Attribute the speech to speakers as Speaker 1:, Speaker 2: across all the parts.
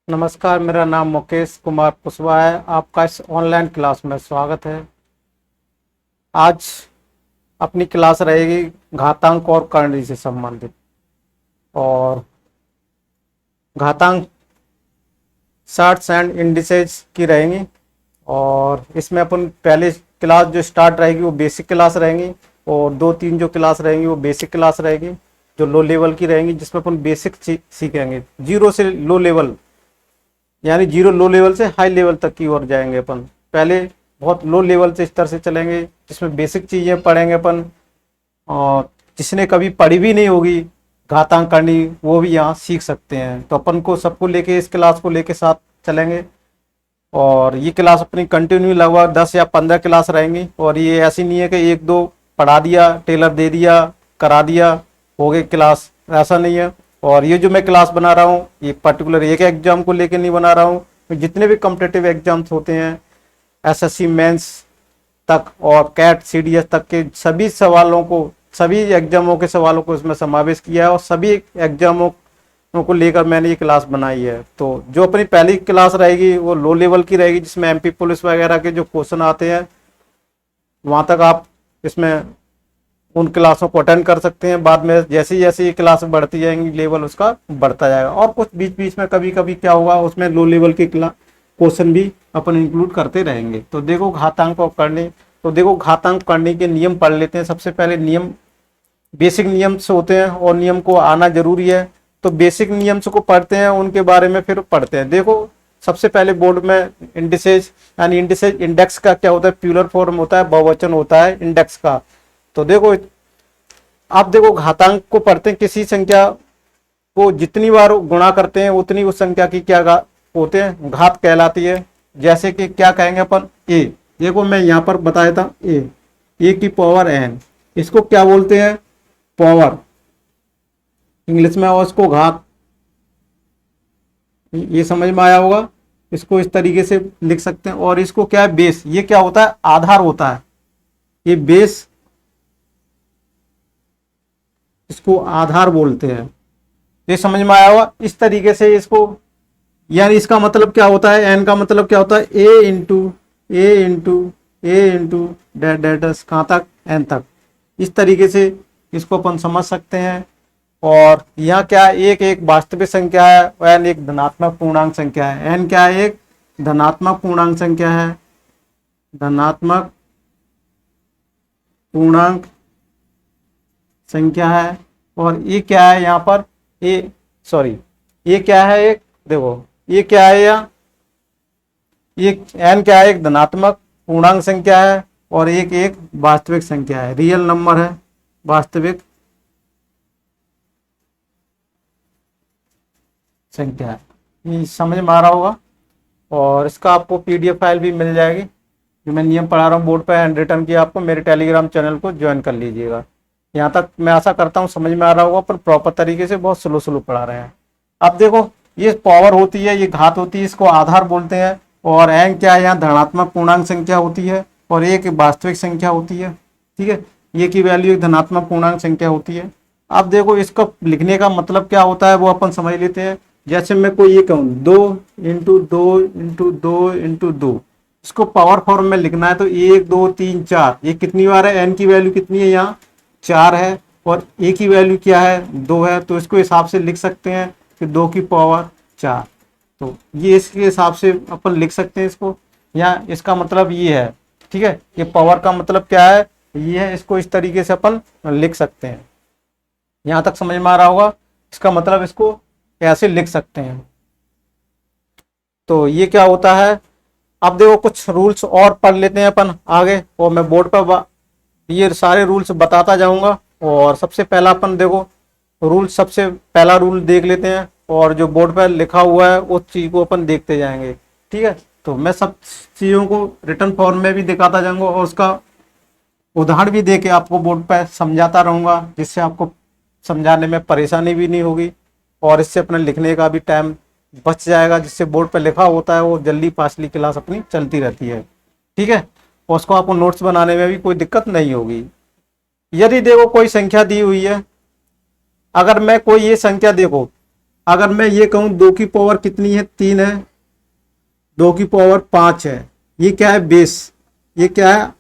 Speaker 1: नमस्कार, मेरा नाम मुकेश कुमार कुशवाहा है। आपका इस ऑनलाइन क्लास में स्वागत है। आज अपनी क्लास रहेगी घातांक और करणी से संबंधित। और घातांक शॉर्ट्स एंड इंडिसेज की रहेंगी। और इसमें अपन पहले क्लास जो स्टार्ट रहेगी वो बेसिक क्लास रहेंगी, और दो तीन जो क्लास रहेंगी वो बेसिक क्लास रहेगी जो लो लेवल की रहेंगी, जिसमें अपन बेसिक सीखेंगे जीरो से लो लेवल, यानी जीरो लो लेवल से हाई लेवल तक की ओर जाएंगे अपन। पहले बहुत लो लेवल से स्तर से चलेंगे, जिसमें बेसिक चीज़ें पढ़ेंगे अपन, और जिसने कभी पढ़ी भी नहीं होगी घातांक करनी वो भी यहाँ सीख सकते हैं। तो अपन को सबको लेके इस क्लास को लेके साथ चलेंगे। और ये क्लास अपनी कंटिन्यू लगभग 10 या 15 क्लास रहेंगी। और ये ऐसी नहीं है कि एक दो पढ़ा दिया, टेलर दे दिया, करा दिया, हो गई क्लास, ऐसा नहीं है। और ये जो मैं क्लास बना रहा हूँ ये पर्टिकुलर एक एग्जाम को लेके नहीं बना रहा हूँ। जितने भी कॉम्पिटिटिव एग्जाम्स होते हैं, एसएससी मेंस तक और कैट सीडीएस तक के सभी सवालों को, सभी एग्जामों के सवालों को इसमें समावेश किया है, और सभी एग्जामों को लेकर मैंने ये क्लास बनाई है। तो जो अपनी पहली क्लास रहेगी वो लो लेवल की रहेगी, जिसमें एमपी पुलिस वगैरह के जो क्वेश्चन आते हैं वहाँ तक आप इसमें उन क्लासों को अटेंड कर सकते हैं। बाद में जैसे जैसे ये क्लास बढ़ती जाएंगी लेवल उसका बढ़ता जाएगा। और कुछ बीच बीच में कभी कभी क्या होगा, उसमें लो लेवल के क्वेश्चन भी अपन इंक्लूड करते रहेंगे। तो देखो घातांक और करनी, तो देखो घातांक करने के नियम पढ़ लेते हैं। सबसे पहले नियम बेसिक नियम से होते हैं और नियम को आना जरूरी है। तो बेसिक नियम्स को पढ़ते हैं, उनके बारे में फिर पढ़ते हैं। देखो सबसे पहले बोर्ड में इंडिसेज, यानी इंडिसेज इंडेक्स का क्या होता है, प्लूरल फॉर्म होता है, बहुवचन होता है इंडेक्स का। तो देखो आप देखो घातांक को पढ़ते हैं, किसी संख्या को जितनी बार गुणा करते हैं उतनी उस संख्या की क्या होते हैं, घात कहलाती है। जैसे कि क्या कहेंगे अपन, ए, देखो मैं यहाँ पर बताया था ए की पावर एन, इसको क्या बोलते हैं, पावर इंग्लिश में, और इसको घात। ये समझ में आया होगा। इसको इस तरीके से लिख सकते हैं। और इसको क्या है, बेस, ये क्या होता है, आधार होता है। ये बेस, इसको आधार बोलते हैं। ये समझ में आया होगा। इस तरीके से इसको, यानी इसका मतलब क्या होता है, एन का मतलब क्या होता है, ए इंटू ए इंटू ए इंटू डेटस कहाँ तक, एन तक। इस तरीके से इसको अपन समझ सकते हैं। और यहाँ क्या है, एक एक वास्तविक संख्या है, एन एक धनात्मक पूर्णांक संख्या है। एन क्या है, एक धनात्मक पूर्णांक संख्या है, धनात्मक पूर्णांक संख्या है। और ये क्या है यहाँ पर, ये क्या है, एक देखो ये क्या है, ये एन क्या है, एक धनात्मक पूर्णांक संख्या है, और एक एक वास्तविक संख्या है, रियल नंबर है, वास्तविक संख्या है। ये समझ में आ रहा होगा। और इसका आपको पीडीएफ फाइल भी मिल जाएगी, जो मैं नियम पढ़ा रहा हूँ बोर्ड पे हैंड रिटन किया। आपको मेरे टेलीग्राम चैनल को ज्वाइन कर लीजिएगा। यहाँ तक मैं आशा करता हूँ समझ में आ रहा होगा, पर प्रॉपर तरीके से बहुत स्लो स्लो पढ़ा रहे हैं। अब देखो ये पावर होती है, ये घात होती है, इसको आधार बोलते हैं। और एन क्या है, यहाँ धनात्मक पूर्णांक संख्या होती है, और एक वास्तविक संख्या होती है। ठीक है, ये की वैल्यू एक धनात्मक पूर्णांक संख्या होती है। अब देखो इसको लिखने का मतलब क्या होता है वो अपन समझ लेते हैं। जैसे मैं कोई ये कहूँ 2 × 2 × 2 × 2, इसको पावर फॉर्म में लिखना है तो 1 2 3 4, ये कितनी बार है, एन की वैल्यू कितनी है, यहाँ 4 है, और ए की वैल्यू क्या है, 2 है। तो इसको हिसाब से लिख सकते हैं कि 2 की पावर 4। तो ये इसके हिसाब से अपन लिख सकते हैं इसको। यहाँ इसका मतलब ये है। ठीक है, ये पावर का मतलब क्या है, ये है। इसको इस तरीके से अपन लिख सकते हैं। यहाँ तक समझ में आ रहा होगा। इसका मतलब इसको ऐसे लिख सकते हैं। तो ये क्या होता है। अब देखो कुछ रूल्स और पढ़ लेते हैं अपन आगे, और मैं बोर्ड पर ये सारे रूल्स बताता जाऊंगा। और सबसे पहला अपन देखो रूल, सबसे पहला रूल देख लेते हैं, और जो बोर्ड पर लिखा हुआ है उस चीज को अपन देखते जाएंगे। ठीक है, तो मैं सब चीजों को रिटर्न फॉर्म में भी दिखाता जाऊंगा, और उसका उदाहरण भी दे के आपको बोर्ड पर समझाता रहूंगा, जिससे आपको समझाने में परेशानी भी नहीं होगी, और इससे अपने लिखने का भी टाइम बच जाएगा। जिससे बोर्ड पर लिखा होता है वो जल्दी पासली क्लास अपनी चलती रहती है। ठीक है, और उसको आपको नोट्स बनाने में भी कोई दिक्कत नहीं होगी। यदि देखो कोई संख्या दी हुई है, अगर मैं कोई ये संख्या देखो अगर मैं ये कहूं 2 की पावर कितनी है, 3 है, 2 की पावर 5 है, ये क्या है, बेस, ये क्या है,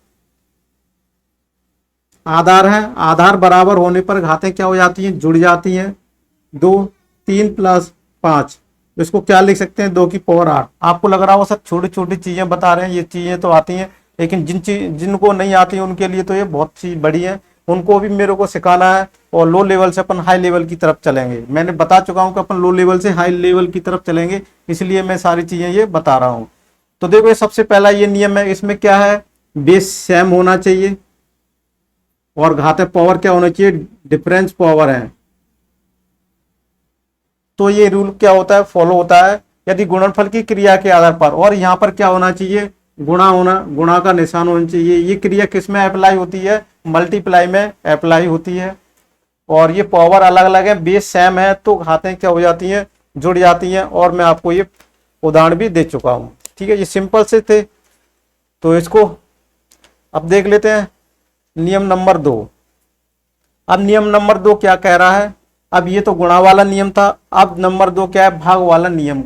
Speaker 1: आधार है। आधार बराबर होने पर घातें क्या हो जाती हैं, जुड़ जाती हैं। 2, 3 प्लस 5, इसको क्या लिख सकते हैं, 2 की पावर 8। आपको लग रहा हो सर छोटी छोटी चीजें बता रहे हैं, ये चीजें तो आती हैं, लेकिन जिनको नहीं आती उनके लिए तो ये बहुत चीज बड़ी है, उनको भी मेरे को सिखाना है। और लो लेवल से अपन हाई लेवल की तरफ चलेंगे। मैंने बता चुका हूं कि अपन लो लेवल से हाई लेवल की तरफ चलेंगे, इसलिए मैं सारी चीजें ये बता रहा हूं। तो देखो ये सबसे पहला ये नियम है, इसमें क्या है, बेस सेम होना चाहिए और घाते पावर क्या होना चाहिए, डिफरेंस पावर है। तो ये रूल क्या होता है, फॉलो होता है यदि गुणनफल की क्रिया के आधार पर, और यहाँ पर क्या होना चाहिए, गुणा होना, गुणा का निशान होना चाहिए। ये क्रिया किस में अप्लाई होती है, मल्टीप्लाई में अप्लाई होती है। और ये पावर अलग अलग है, बेस सेम है, तो घातें क्या हो जाती हैं, जुड़ जाती हैं। और मैं आपको ये उदाहरण भी दे चुका हूं, ठीक है, ये सिंपल से थे। तो इसको अब देख लेते हैं नियम नंबर 2। अब नियम नंबर 2 क्या कह रहा है, अब ये तो गुणा वाला नियम था, अब नंबर 2 क्या है, भाग वाला नियम।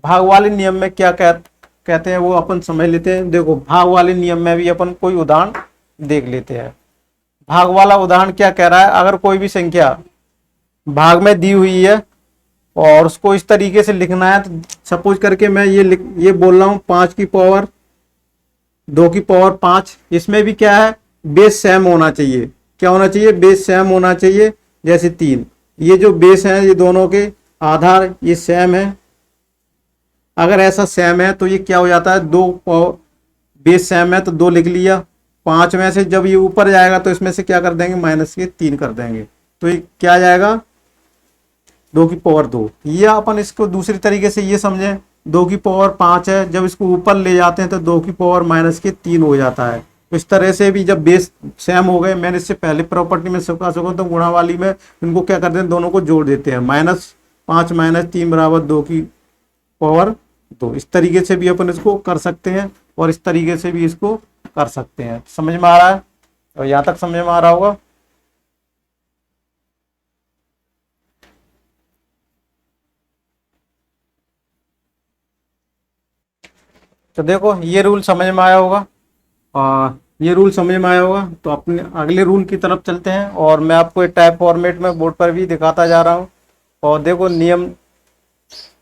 Speaker 1: भाग वाले नियम में क्या कहते हैं वो अपन समझ लेते हैं। देखो भाग वाले नियम में भी अपन कोई उदाहरण देख लेते हैं। भाग वाला उदाहरण क्या कह रहा है, अगर कोई भी संख्या भाग में दी हुई है और उसको इस तरीके से लिखना है, तो सपोज करके मैं ये बोल रहा हूं 5 की पावर 2 की पावर 5, इसमें भी क्या है, बेस सेम होना चाहिए। क्या होना चाहिए, बेस सेम होना चाहिए। जैसे 3, ये जो बेस है ये दोनों के आधार ये सेम है। अगर ऐसा सेम है तो ये क्या हो जाता है, 2 पावर बेस सेम है तो 2 लिख लिया। 5 में से जब ये ऊपर जाएगा तो इसमें से क्या कर देंगे, माइनस के 3 कर देंगे, तो ये क्या आ जाएगा, 2 की पावर 2। ये अपन इसको दूसरी तरीके से ये समझें, 2 की पावर 5 है, जब इसको ऊपर ले जाते हैं तो 2 की पावर माइनस के 3 हो जाता है। तो इस तरह से भी जब बेस सेम हो गए, मैंने इससे पहले प्रॉपर्टी में सिखा चुका तो गुणा वाली में इनको क्या करते हैं, दोनों को जोड़ देते हैं, -5 - 3 बराबर 2 की पावर 2। इस तरीके से भी अपन इसको कर सकते हैं और इस तरीके से भी इसको कर सकते हैं। समझ में आ रहा है, और यहाँ तक समझ में आ रहा होगा। तो देखो ये रूल समझ में आया होगा, और ये रूल समझ में आया होगा तो अपने अगले रूल की तरफ चलते हैं। और मैं आपको एक टाइप फॉर्मेट में बोर्ड पर भी दिखाता जा रहा हूँ। और देखो नियम,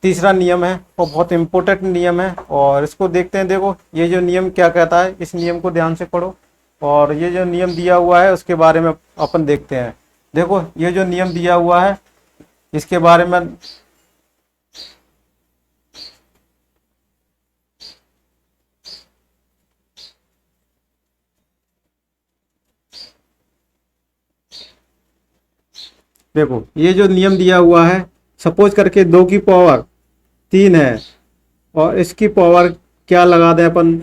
Speaker 1: तीसरा नियम है और बहुत इंपॉर्टेंट नियम है, और इसको देखते हैं। देखो ये जो नियम क्या कहता है, इस नियम को ध्यान से पढ़ो, और ये जो नियम दिया हुआ है उसके बारे में अपन देखते हैं। देखो ये जो नियम दिया हुआ है इसके बारे में देखो, ये जो नियम दिया हुआ है, सपोज करके 2 की पावर 3 है और इसकी पावर क्या लगा दें अपन,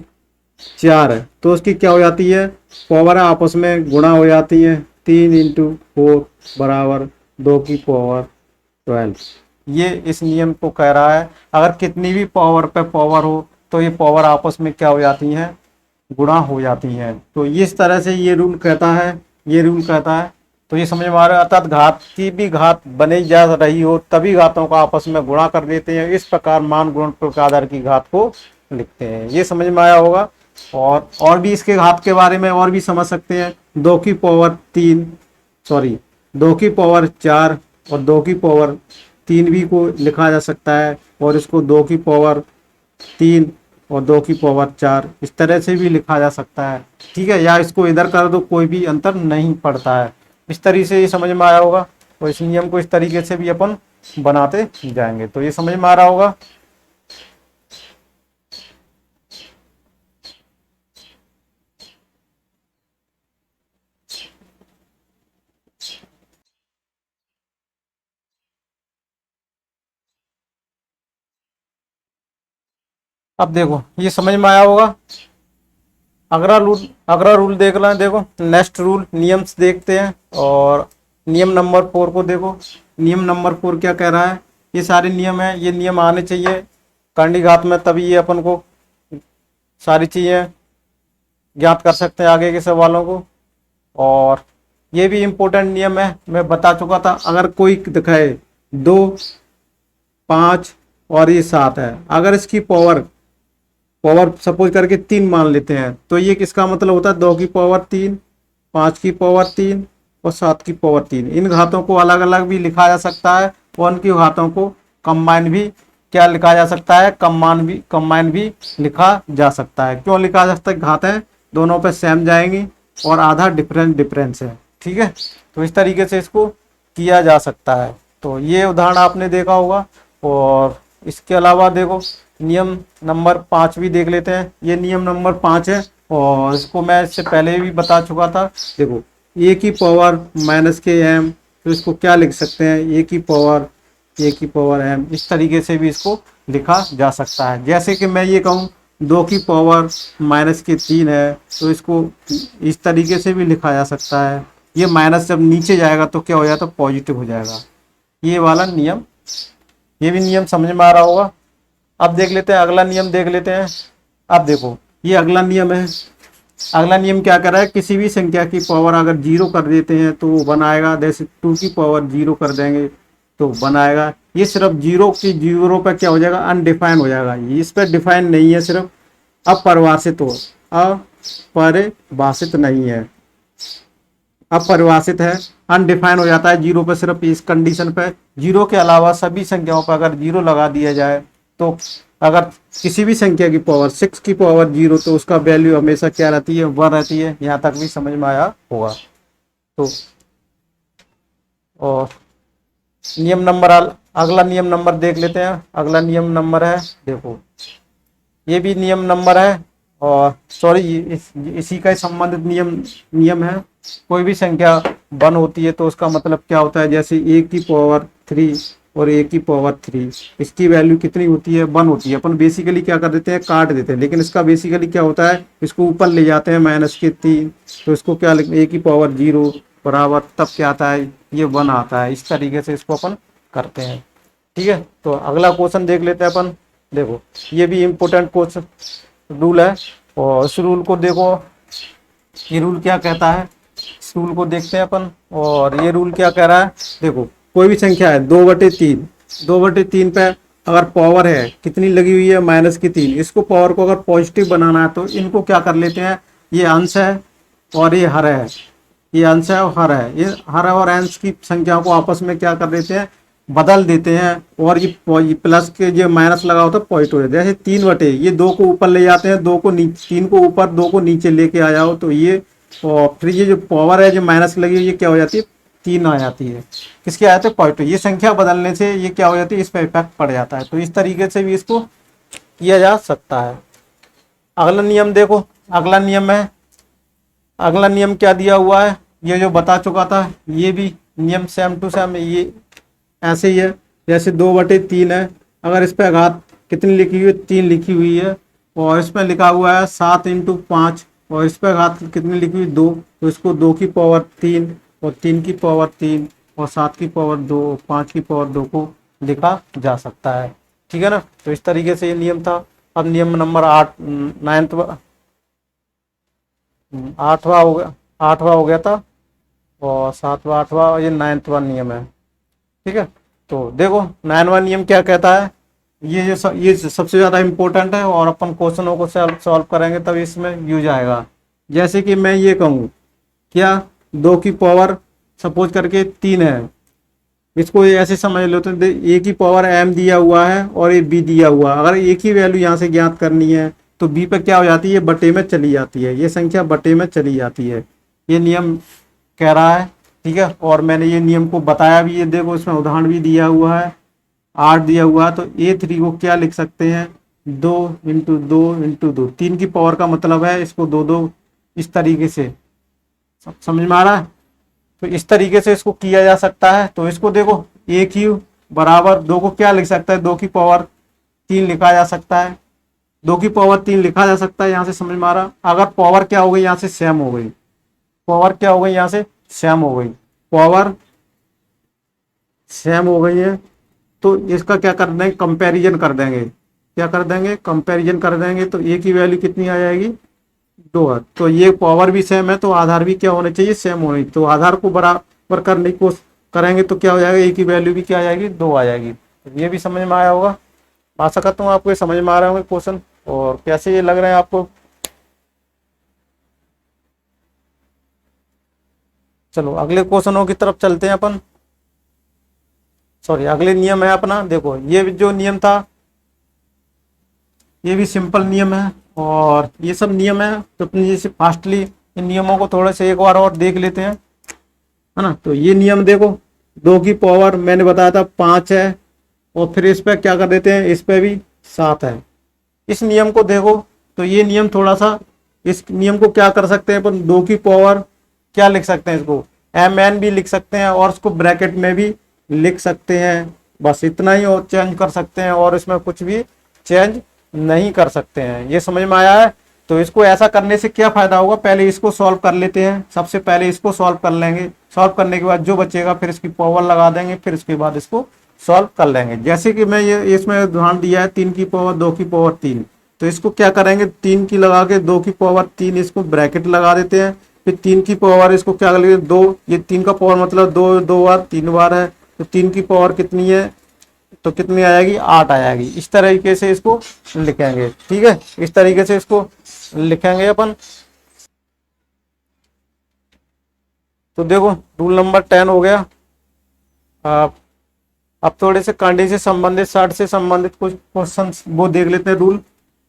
Speaker 1: 4 है, तो उसकी क्या हो जाती है, पावर आपस में गुणा हो जाती है। 3 × 4 बराबर 2 की पावर 12। ये इस नियम को कह रहा है, अगर कितनी भी पावर पे पावर हो तो ये पावर आपस में क्या हो जाती हैं, गुणा हो जाती हैं। तो इस तरह से ये रूल कहता है, ये रूल कहता है। तो ये समझ में आ रहा है, अर्थात घात की भी घात बनी जा रही हो तभी घातों का आपस में गुणा कर देते हैं। इस प्रकार मान गुणनफल के आधार की घात को लिखते हैं। ये समझ में आया होगा। और भी इसके घात के बारे में और भी समझ सकते हैं। 2 की पावर 3, सॉरी 2 की पावर 4 और 2 की पावर 3 भी को लिखा जा सकता है, और इसको 2 की पावर 3 और 2 की पावर 4 इस तरह से भी लिखा जा सकता है, ठीक है। या इसको इधर कर दो, कोई भी अंतर नहीं पड़ता है। इस तरीके से ये समझ में आया होगा, और इस नियम को इस तरीके से भी अपन बनाते जाएंगे। तो ये समझ में आ रहा होगा। अब देखो ये समझ में आया होगा। अगला रूल देख लें। देखो नेक्स्ट रूल, नियम्स देखते हैं। और नियम नंबर 4 को देखो। नियम नंबर 4 क्या कह रहा है, ये सारे नियम है, ये नियम आने चाहिए करंडी घात में, तभी ये अपन को सारी चीजें ज्ञात कर सकते हैं आगे के सवालों को। और ये भी इम्पोर्टेंट नियम है, मैं बता चुका था। अगर कोई दिखाए 2 5 और ये 7 है। अगर इसकी पावर सपोज करके 3 मान लेते हैं तो ये किसका मतलब होता है 2 की पावर 3, 5 की पावर 3 और 7 की पावर 3। इन घातों को अलग अलग भी लिखा जा सकता है और उनकी घातों को कंबाइन भी क्या लिखा जा सकता है, कंबाइन भी लिखा जा सकता है। क्यों लिखा जा सकता है, घातें दोनों पे सेम जाएंगी और आधा डिफरेंस है। ठीक है, तो इस तरीके से इसको किया जा सकता है। तो ये उदाहरण आपने देखा होगा। और इसके अलावा देखो नियम नंबर 5 भी देख लेते हैं। ये नियम नंबर 5 है और इसको मैं इससे पहले भी बता चुका था। देखो ए की पावर माइनस के एम, तो इसको क्या लिख सकते हैं, ए की पावर एम। इस तरीके से भी इसको लिखा जा सकता है। जैसे कि मैं ये कहूँ 2 की पावर माइनस के 3 है, तो इसको इस तरीके से भी लिखा जा सकता है। ये माइनस जब नीचे जाएगा तो क्या हो जाएगा, तो पॉजिटिव हो जाएगा। ये वाला नियम, ये भी नियम समझ में आ रहा होगा। अब देख लेते हैं अगला नियम, देख लेते हैं। अब देखो ये अगला नियम है। अगला नियम क्या कर रहा है, किसी भी संख्या की पावर अगर 0 कर देते हैं तो वो बनाएगा। जैसे 2 की पावर 0 कर देंगे तो बनाएगा। ये सिर्फ 0 की 0 पर क्या हो जाएगा, अनडिफाइन हो जाएगा। इस पर डिफाइन नहीं है, सिर्फ अपरिभाषित हो, अपरिभाषित नहीं है, अपरिभाषित है, अनडिफाइन हो जाता है 0 पर। सिर्फ इस कंडीशन पर 0 के अलावा सभी संख्याओं पर अगर 0 लगा दिया जाए तो अगर किसी भी संख्या की पावर 6 की पावर 0 तो उसका वैल्यू हमेशा क्या रहती है, 1 रहती है। यहाँ तक भी समझ में आया होगा। तो और नियम नंबर अगला नियम नंबर देख लेते हैं। अगला नियम नंबर है, देखो ये भी नियम नंबर है और सॉरी इसी का संबंधित नियम है। कोई भी संख्या 1 होती है तो उसका मतलब क्या होता है, जैसे a की पावर 3 और a की पावर 3, इसकी वैल्यू कितनी होती है, 1 होती है। अपन बेसिकली क्या कर देते हैं, काट देते हैं। लेकिन इसका बेसिकली क्या होता है, इसको ऊपर ले जाते हैं माइनस के 3, तो इसको क्या लिख, a की पावर 0 बराबर तब क्या आता है, ये 1 आता है। इस तरीके से इसको अपन करते हैं। ठीक है, तो अगला क्वेश्चन देख लेते हैं अपन। देखो ये भी इम्पोर्टेंट क्वेश्चन रूल है और इस रूल को देखो, ये रूल क्या कहता है, इस रूल को देखते हैं अपन। और ये रूल क्या कह रहा है, देखो कोई भी संख्या है 2/3 पे अगर पावर है कितनी लगी हुई है, माइनस की 3। इसको पावर को अगर पॉजिटिव बनाना है तो इनको क्या कर लेते हैं, ये अंश है और ये हर है, ये अंश है और हर है। ये हर और अंश की संख्याओं को आपस में क्या कर देते हैं, बदल देते हैं। और ये प्लस के जो माइनस लगा होता है पॉजिटिव हो जाता है। जैसे 3/, ये 2 को ऊपर ले जाते हैं, 2 को नीचे, 3 को ऊपर 2 को नीचे लेके आ जाओ तो ये, और फिर ये जो पावर है जो माइनस लगी हुई, ये क्या हो जाती है, 3 आ जाती है। किसके आ जाते हैं, पॉजिटिव। ये संख्या बदलने से ये क्या हो जाती है, इस पर इफेक्ट पड़ जाता है। तो इस तरीके से भी इसको किया जा सकता है। अगला नियम देखो, अगला नियम है, अगला नियम क्या दिया हुआ है, ये जो बता चुका था, ये भी नियम सेम टू सेम ये ऐसे ही है। जैसे 2/3 है, अगर इस पर घात कितनी लिखी हुई है, 3 लिखी हुई है और इस पर लिखा हुआ है 7 × 5 और इस पर घात कितनी लिखी हुई 2, तो इसको 2 की पावर 3 और 3 की पावर 3 और 7 की पावर 2 और 5 की पावर 2 को लिखा जा सकता है। ठीक है ना, तो इस तरीके से ये नियम था। अब नियम नंबर 8वां हो गया था और 7वां 8वां और ये 9वां नियम है। ठीक है, तो देखो 9वां नियम क्या कहता है, ये सबसे ज़्यादा इम्पोर्टेंट है और अपन क्वेश्चनों को सॉल्व करेंगे तब इसमें यूज आएगा। जैसे कि मैं ये कहूँ क्या 2 की पावर सपोज करके 3 है, इसको ये ऐसे समझ लो तो a की पावर m दिया हुआ है और ये b दिया हुआ। अगर एक ही वैल्यू यहाँ से ज्ञात करनी है तो b पे क्या हो जाती है, बटे में चली जाती है, ये संख्या बटे में चली जाती है। ये नियम कह रहा है। ठीक है, और मैंने ये नियम को बताया भी, ये देखो इसमें उदाहरण भी दिया हुआ है, 8 दिया हुआ है। तो a3 को क्या लिख सकते हैं, 2 × 2 × 2, 3 की पावर का मतलब है इसको 2 इस तरीके से। समझ में आ रहा है, तो इस तरीके से इसको किया जा सकता है। तो इसको देखो a³ बराबर 2 को क्या लिख सकता है, 2 की पावर 3 लिखा जा सकता है, 2 की पावर 3 लिखा जा सकता है। यहाँ से समझ में आ रहा, अगर पावर क्या हो गई, यहाँ से सेम हो गई, पावर क्या हो गई, यहाँ से सेम हो गई, पावर सेम हो गई है तो इसका क्या कर देंगे, कंपैरिजन कर देंगे। क्या कर देंगे, कंपैरिजन कर देंगे। तो a की वैल्यू कितनी आ जाएगी, 2 है। तो ये पावर भी सेम है तो आधार भी क्या होने चाहिए, सेम होने। तो आधार को बराबर करने की कोशिश करेंगे तो क्या हो जाएगा, a की वैल्यू भी क्या आ जाएगी, 2 आ जाएगी। ये भी समझ में आया होगा। आशा करता हूँ आपको ये समझ में आ रहे होंगे क्वेश्चन, और कैसे ये लग रहे हैं आपको। चलो अगले क्वेश्चनों की तरफ चलते हैं अपन। सॉरी, अगले नियम है अपना, देखो ये जो नियम था ये भी सिंपल नियम है, और ये सब नियम है तो अपनी जैसे फास्टली इन नियमों को थोड़े से एक बार और देख लेते हैं, है ना। तो ये नियम देखो, 2 की पावर मैंने बताया था 5 है, और फिर इस पे क्या कर देते हैं, इस पे भी 7 है। इस नियम को देखो तो ये नियम थोड़ा सा, इस नियम को क्या कर सकते हैं अपन, 2 की पावर क्या लिख सकते हैं, इसको mn भी लिख सकते हैं, और इसको ब्रैकेट में भी लिख सकते हैं। बस इतना ही, और चेंज कर सकते हैं, और इसमें कुछ भी चेंज नहीं कर सकते हैं। ये समझ में आया है। तो इसको ऐसा करने से क्या फायदा होगा, पहले इसको सॉल्व कर लेते हैं। सबसे पहले इसको सॉल्व कर लेंगे, सॉल्व करने के बाद जो बचेगा फिर इसकी पावर लगा देंगे, फिर इसके बाद इसको सॉल्व कर लेंगे। जैसे कि मैं ये इसमें उदाहरण दिया है 3 की पावर 2 की पावर 3, तो इसको क्या करेंगे, 3 की लगा के 2 की पावर 3 इसको ब्रैकेट लगा देते हैं, फिर 3 की पावर इसको क्या कर लेंगे 2, ये 3 का पावर मतलब 2 2 बार 3 बार है, तो 3 की पावर कितनी है, तो कितनी आ जाएगी, 8 आ जाएगी। इस तरीके से इसको लिखेंगे, ठीक है, इस तरीके से इसको लिखेंगे अपन। तो देखो रूल नंबर 10 हो गया। अब थोड़े से कांडे से संबंधित, साठ से संबंधित कुछ क्वेश्चन वो देख लेते हैं। रूल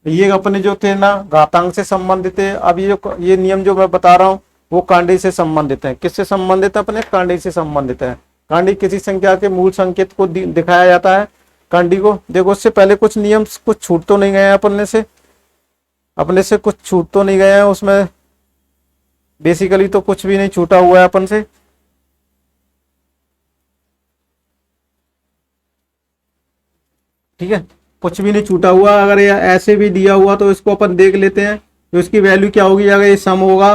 Speaker 1: ये अपने जो थे ना घातांक से संबंधित है। अब ये नियम जो मैं बता रहा हूँ वो कांडे से संबंधित है। किससे संबंधित है, अपने कांडे से संबंधित है। कांडी किसी संख्या के मूल संकेत को दिखाया जाता है, कांडी को। देखो उससे पहले कुछ नियम कुछ छूट तो नहीं गए हैं अपने से कुछ छूट तो नहीं गए हैं उसमें, बेसिकली तो कुछ भी नहीं छूटा हुआ है अपन से। ठीक है, कुछ भी नहीं छूटा हुआ। अगर ये ऐसे भी दिया हुआ तो इसको अपन देख लेते हैं, तो इसकी वैल्यू क्या होगी। अगर ये सम होगा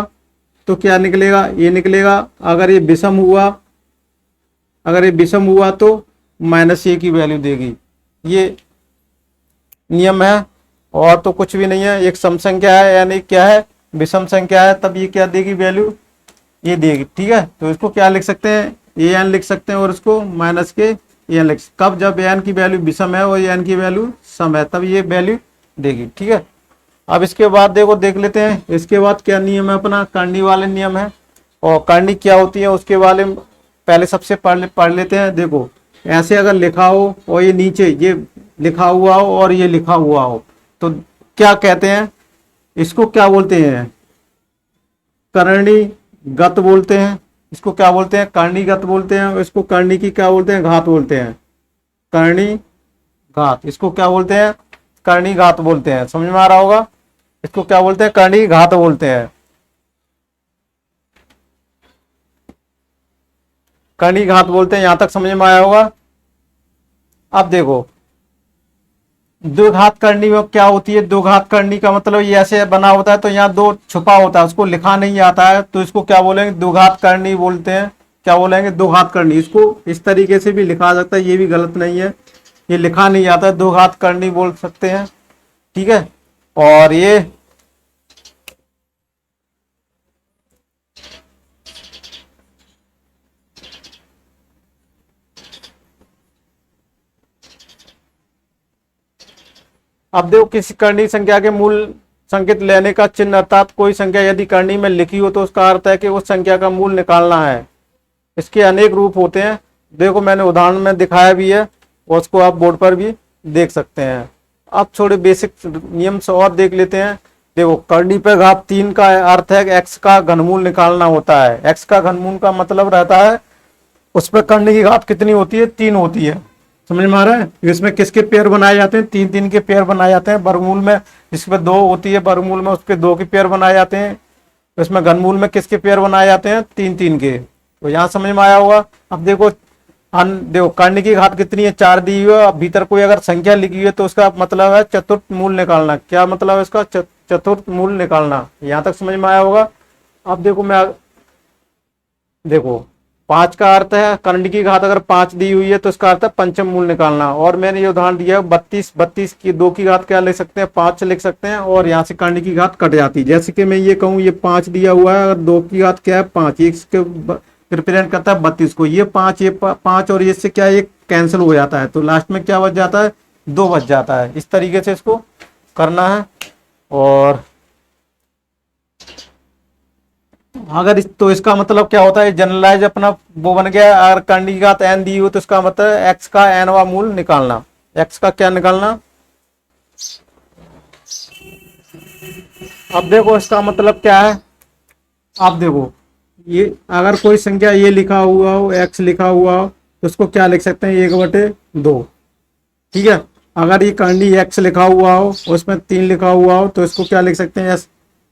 Speaker 1: तो क्या निकलेगा, ये निकलेगा। अगर ये विषम हुआ, तो -a की वैल्यू देगी। ये नियम है, और तो कुछ भी नहीं है। एक सम संख्या है यानी क्या है, विषम संख्या है, तब ये क्या देगी वैल्यू, ये देगी। ठीक है, तो इसको क्या लिख सकते हैं, an लिख सकते हैं, और इसको -an लिख, कब, जब an की वैल्यू विषम है और an की वैल्यू सम है, तब ये वैल्यू देगी। ठीक है, अब इसके बाद देखो देख लेते हैं इसके बाद क्या नियम है अपना, करनी वाले नियम है। और करनी क्या होती है उसके बारे में पहले सबसे पढ़ लेते हैं। देखो ऐसे अगर लिखा हो और ये नीचे ये लिखा हुआ हो और ये लिखा हुआ हो, तो क्या कहते हैं, इसको क्या बोलते हैं, करणीगत बोलते हैं। इसको क्या बोलते हैं, करणीगत बोलते हैं। इसको करनी की क्या बोलते हैं, घात बोलते हैं, करणी घात। इसको क्या बोलते हैं, करणी घात बोलते हैं। समझ में आ रहा होगा, इसको क्या बोलते हैं, करणी घात बोलते हैं, करणी घात बोलते हैं। यहां तक समझ में आया होगा। अब देखो द्विघात करनी में क्या होती है, द्विघात करनी का मतलब ये ऐसे बना होता है, तो यहाँ 2 छुपा होता है, उसको लिखा नहीं आता है, तो इसको क्या बोलेंगे, द्विघात करनी बोलते हैं। क्या बोलेंगे, द्विघात करनी। इसको इस तरीके से भी लिखा जाता है, ये भी गलत नहीं है, ये लिखा नहीं आता है, द्विघात करनी बोल सकते हैं। ठीक है, और ये अब देखो किसी करनी संख्या के मूल संकेत लेने का चिन्ह, अर्थात कोई संख्या यदि करनी में लिखी हो तो उसका अर्थ है कि उस संख्या का मूल निकालना है। इसके अनेक रूप होते हैं, देखो मैंने उदाहरण में दिखाया भी है, और उसको आप बोर्ड पर भी देख सकते हैं। अब थोड़े बेसिक नियम से और देख लेते हैं। देखो करनी पे घात 3 का अर्थ है कि x का घनमूल निकालना होता है। x का घनमूल का मतलब रहता है उस पर करनी की घात कितनी होती है, 3 होती है। समझ में आ रहा है, इसमें किसके पेयर बनाए जाते हैं, 3 के पेयर बनाए जाते हैं। वर्गमूल में जिसमें 2 होती है, वर्गमूल में उसके 2 के पेयर बनाए जाते हैं। इसमें घनमूल में किसके पेयर बनाए जाते हैं, 3 के। तो यहाँ समझ में आया होगा। अब देखो देखो करनी की घात कितनी है, 4 दी हुई है। अब भीतर कोई अगर संख्या लिखी हुई है तो उसका मतलब है चतुर्थ मूल निकालना। क्या मतलब है इसका, चतुर्थ मूल निकालना। यहाँ तक समझ में आया होगा। अब देखो देखो 5 का अर्थ है, करनी की घात अगर 5 दी हुई है तो इसका अर्थ है पंचम मूल निकालना। और मैंने ये उदाहरण दिया है 32 की 2 की घात क्या लिख सकते हैं, 5 लिख सकते हैं, और यहाँ से करनी की घात कट जाती है। जैसे कि मैं ये कहूँ ये 5 दिया हुआ है, अगर 2 की घात क्या है 5, इसके रिप्रेजेंट करता है 32 को। ये 5 5 और इससे क्या एक कैंसिल हो जाता है, तो लास्ट में क्या बच जाता है, 2 बच जाता है। इस तरीके से इसको करना है। और अगर तो इसका मतलब क्या होता है, जनरलाइज अपना वो बन गया। अगर करनी की घात n दी हो तो इसका मतलब x का nवा मूल निकालना। x का क्या निकालना, अब देखो इसका मतलब क्या है। अब देखो ये अगर कोई संख्या ये लिखा हुआ हो, x लिखा हुआ हो, तो उसको क्या लिख सकते हैं, 1/2। ठीक है। अगर ये करनी x लिखा हुआ हो, उसमें 3 लिखा हुआ हो, तो इसको क्या लिख सकते हैं, s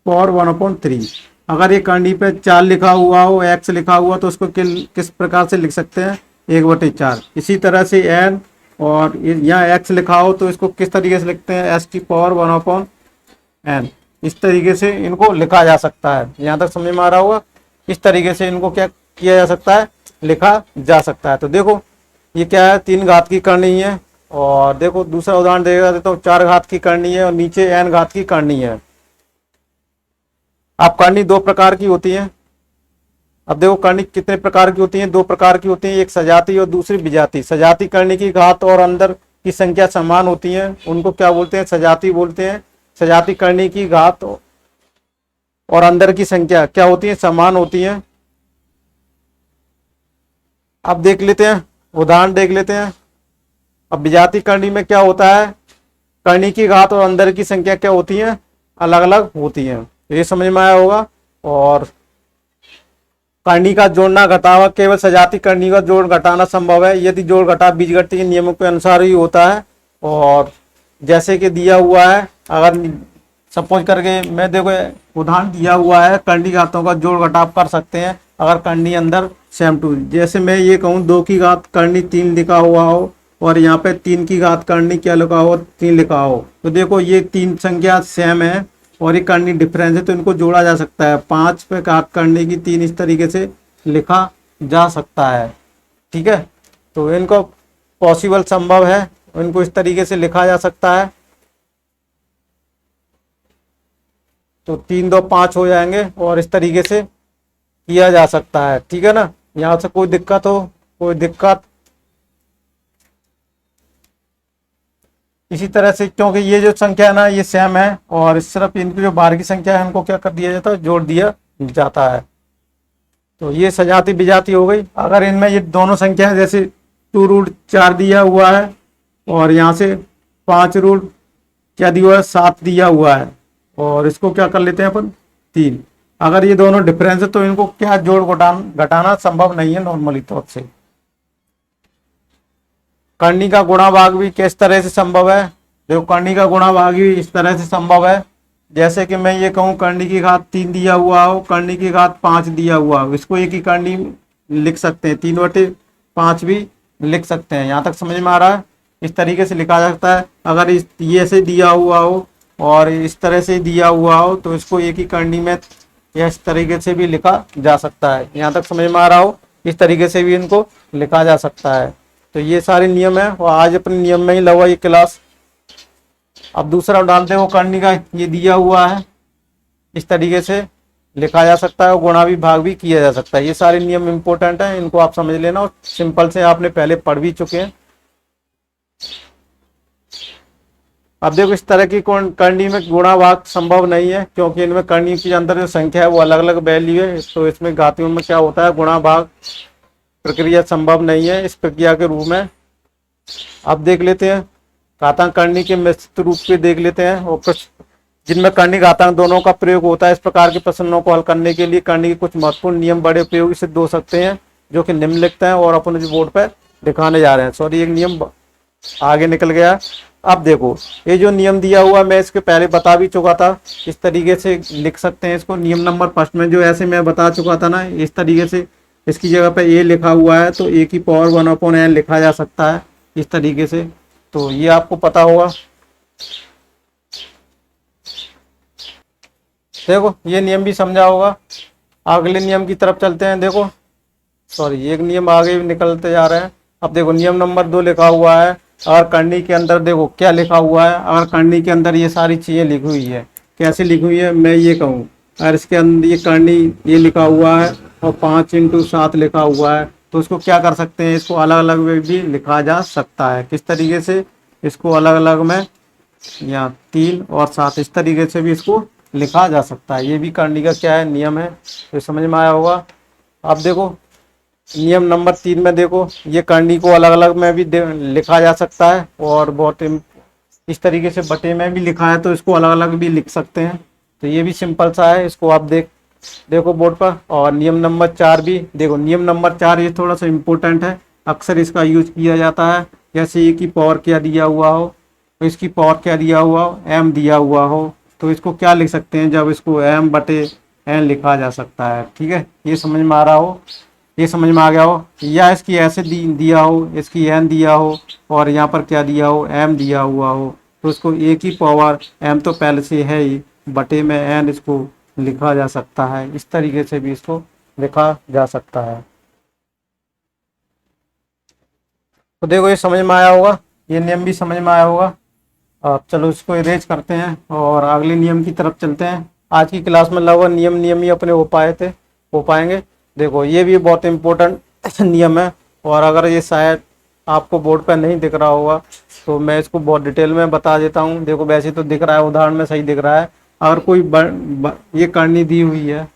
Speaker 1: पावर 1/3। अगर ये करनी पे 4 लिखा हुआ हो, x लिखा हुआ, तो उसको किस प्रकार से लिख सकते हैं, 1/4। इसी तरह से n और यहाँ x लिखा हो तो इसको किस तरीके से लिखते हैं, s की पावर 1/n। इस तरीके से इनको लिखा जा सकता है। यहाँ तक समझ में आ रहा होगा। इस तरीके से इनको क्या किया जा सकता है, लिखा जा सकता है। तो देखो ये क्या है, 3 घात की करनी है। और देखो दूसरा उदाहरण देता हूँ, 4 घात की करनी है और नीचे n घात की करनी है। अब करनी 2 प्रकार की होती है। अब देखो करनी कितने प्रकार की होती है, 2 प्रकार की होती है, एक सजाती और दूसरी विजाती। सजाती करनी की घात और अंदर की संख्या समान होती है, उनको क्या बोलते हैं, सजाती बोलते हैं। सजाती करनी की घात और अंदर की संख्या क्या होती है, समान होती है। अब देख लेते हैं, उदाहरण देख लेते हैं। अब विजाती करनी में क्या होता है, करनी की घात और अंदर की संख्या क्या होती है, अलग अलग होती है। ये समझ में आया होगा। और करनी का जोड़ना घटावा केवल सजाती करनी का जोड़ घटाना संभव है यदि जोड़ घटाव बीजगणित के नियमों के अनुसार ही होता है। और जैसे कि दिया हुआ है, अगर सपोज करके मैं देखो उदाहरण दिया हुआ है, करनी घातों का जोड़ घटाव कर सकते हैं अगर करनी अंदर सेम टू। जैसे मैं ये कहूँ 2 की घात करनी 3 लिखा हुआ हो और यहाँ पे 3 की घात करनी क्या लिखा हो, 3 लिखा हो, तो देखो ये 3 संख्या सेम है और ये करनी डिफरेंस है, तो इनको जोड़ा जा सकता है। 5 पे घात करने की 3 इस तरीके से लिखा जा सकता है। ठीक है, तो इनको पॉसिबल संभव है, इनको इस तरीके से लिखा जा सकता है। तो 3 2 5 हो जाएंगे और इस तरीके से किया जा सकता है। ठीक है ना, यहाँ से कोई दिक्कत हो, कोई दिक्कत। इसी तरह से क्योंकि ये जो संख्या है ना ये सेम है और सिर्फ इनकी जो बाहर की संख्या है उनको क्या कर दिया जाता है, जोड़ दिया जाता है। तो ये सजाती विजाती हो गई। अगर इनमें ये दोनों संख्या है, जैसे 2√4 दिया हुआ है और यहाँ से 5 क्या दिया हुआ है, 7 दिया हुआ है, और इसको क्या कर लेते हैं अपन 3। अगर ये दोनों डिफरेंस है तो इनको क्या जोड़ घटाना संभव नहीं है नॉर्मली तौर से। करनी का गुणा भाग भी किस तरह से संभव है, देखो करनी का गुणा भाग भी इस तरह से संभव है। जैसे कि मैं ये कहूँ करनी की घात 3 दिया हुआ हो, करनी की घात 5 दिया हुआ हो, इसको एक ही करनी लिख सकते हैं, 3/5 भी लिख सकते हैं। यहाँ तक समझ में आ रहा है। इस तरीके से लिखा जा सकता है। अगर ये से दिया हुआ हो और इस तरह से दिया हुआ हो तो इसको एक ही करनी में या इस तरीके से भी लिखा जा सकता है। यहाँ तक समझ में आ रहा हो, इस तरीके से भी इनको लिखा जा सकता है। तो ये सारे नियम है और आज अपने नियम में ही लगा ये क्लास। अब दूसरा डालते हो, करनी का ये दिया हुआ है, इस तरीके से लिखा जा सकता है और गुणा भी भाग भी किया जा सकता है। ये सारे नियम इंपॉर्टेंट हैं, इनको आप समझ लेना और सिंपल से आपने पहले पढ़ भी चुके हैं। अब देखो इस तरह की करनी में गुणा भाग संभव नहीं है क्योंकि इनमें करनी के अंदर जो संख्या है वो अलग अलग वैल्यू है, तो इसमें घातियों में क्या होता है, गुणा भाग प्रक्रिया संभव नहीं है इस प्रक्रिया के रूप में। अब देख लेते हैं घातांक करनी के मिश्रित रूप पे देख लेते हैं और कुछ जिनमें करनी घातांक दोनों का प्रयोग होता है। इस प्रकार के प्रश्नों को हल करने के लिए करनी के कुछ महत्वपूर्ण नियम बड़े उपयोगी सिद्ध हो सकते हैं जो कि निम्नलिखित हैं और अपन इस बोर्ड पर दिखाने जा रहे हैं। सॉरी, एक नियम आगे निकल गया। अब देखो ये जो नियम दिया हुआ मैं इसके पहले बता भी चुका था, इस तरीके से लिख सकते हैं इसको। नियम नंबर फर्स्ट में जो ऐसे मैं बता चुका था ना, इस तरीके से इसकी जगह पे ए लिखा हुआ है तो ए की पावर 1/n लिखा जा सकता है इस तरीके से। तो ये आपको पता होगा। देखो ये नियम भी समझा होगा। अगले नियम की तरफ चलते हैं। देखो सॉरी, एक नियम आगे भी निकलते जा रहे हैं। अब देखो नियम नंबर 2 लिखा हुआ है। अगर करनी के अंदर देखो क्या लिखा हुआ है, अगर करनी के अंदर ये सारी चीजें लिखी हुई है, कैसे लिखी हुई है मैं ये कहूँ, अगर इसके अंदर ये करनी ये लिखा हुआ है और 5 × 7 लिखा हुआ है, तो इसको क्या कर सकते हैं, इसको अलग अलग में भी लिखा जा सकता है। किस तरीके से, इसको अलग अलग में, या 3 और 7 इस तरीके से भी इसको लिखा जा सकता है। ये भी करने का क्या है, नियम है, तो समझ में आया होगा। अब देखो नियम नंबर 3 में देखो, ये करनी को अलग अलग में भी लिखा जा सकता है, और बहुत इस तरीके से बटे में भी लिखा है, तो इसको अलग अलग भी लिख सकते हैं। तो ये भी सिंपल सा है, इसको आप देखो बोर्ड पर। और नियम नंबर 4 भी देखो, नियम नंबर 4 ये थोड़ा सा इम्पोर्टेंट है, अक्सर इसका यूज किया जाता है। जैसे ए की पावर क्या दिया हुआ हो, तो इसकी पावर क्या दिया हुआ हो, m दिया हुआ हो, तो इसको क्या लिख सकते हैं, जब इसको m/n लिखा जा सकता है। ठीक है, ये समझ में आ रहा हो, ये समझ में आ गया हो। या इसकी ऐसे दिया हो, इसकी n दिया हो, और यहाँ पर क्या दिया हो, m दिया हुआ हो, तो इसको a की पावर m तो पहले से है ही, बटे में n इसको लिखा जा सकता है। इस तरीके से भी इसको लिखा जा सकता है। तो देखो ये समझ में आया होगा, ये नियम भी समझ में आया होगा। अब चलो इसको इरेज करते हैं और अगले नियम की तरफ चलते हैं। आज की क्लास में लगभग नियम ही अपने हो पाएंगे। देखो ये भी बहुत इम्पोर्टेंट नियम है, और अगर ये शायद आपको बोर्ड पर नहीं दिख रहा होगा, तो मैं इसको बहुत डिटेल में बता देता हूँ। देखो वैसे तो दिख रहा है, उदाहरण में सही दिख रहा है। अगर कोई ये करनी दी हुई है,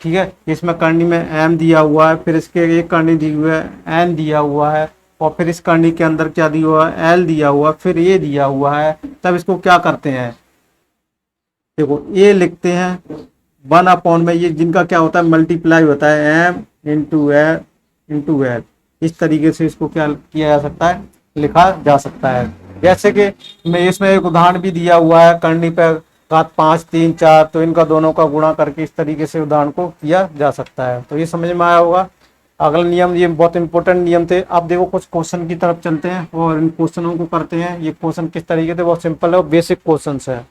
Speaker 1: ठीक है, इसमें करनी में m दिया हुआ है, फिर इसके एक करनी दी हुई है n दिया हुआ है, और फिर इस करनी के अंदर क्या दिया हुआ है, l दिया हुआ, फिर a दिया हुआ है, तब इसको क्या करते हैं, देखो a लिखते हैं 1/, में ये जिनका क्या होता है, मल्टीप्लाई होता है m × l। इस तरीके से इसको क्या किया जा सकता है, लिखा जा सकता है। जैसे कि मैं इसमें एक उदाहरण भी दिया हुआ है, करनी पे घात 5 3 4, तो इनका दोनों का गुणा करके इस तरीके से उदाहरण को किया जा सकता है। तो ये समझ में आया होगा। अगला नियम, ये बहुत इंपॉर्टेंट नियम थे। अब देखो कुछ क्वेश्चन की तरफ चलते हैं और इन क्वेश्चनों को करते हैं। ये क्वेश्चन किस तरीके से, बहुत सिंपल है और बेसिक क्वेश्चन है।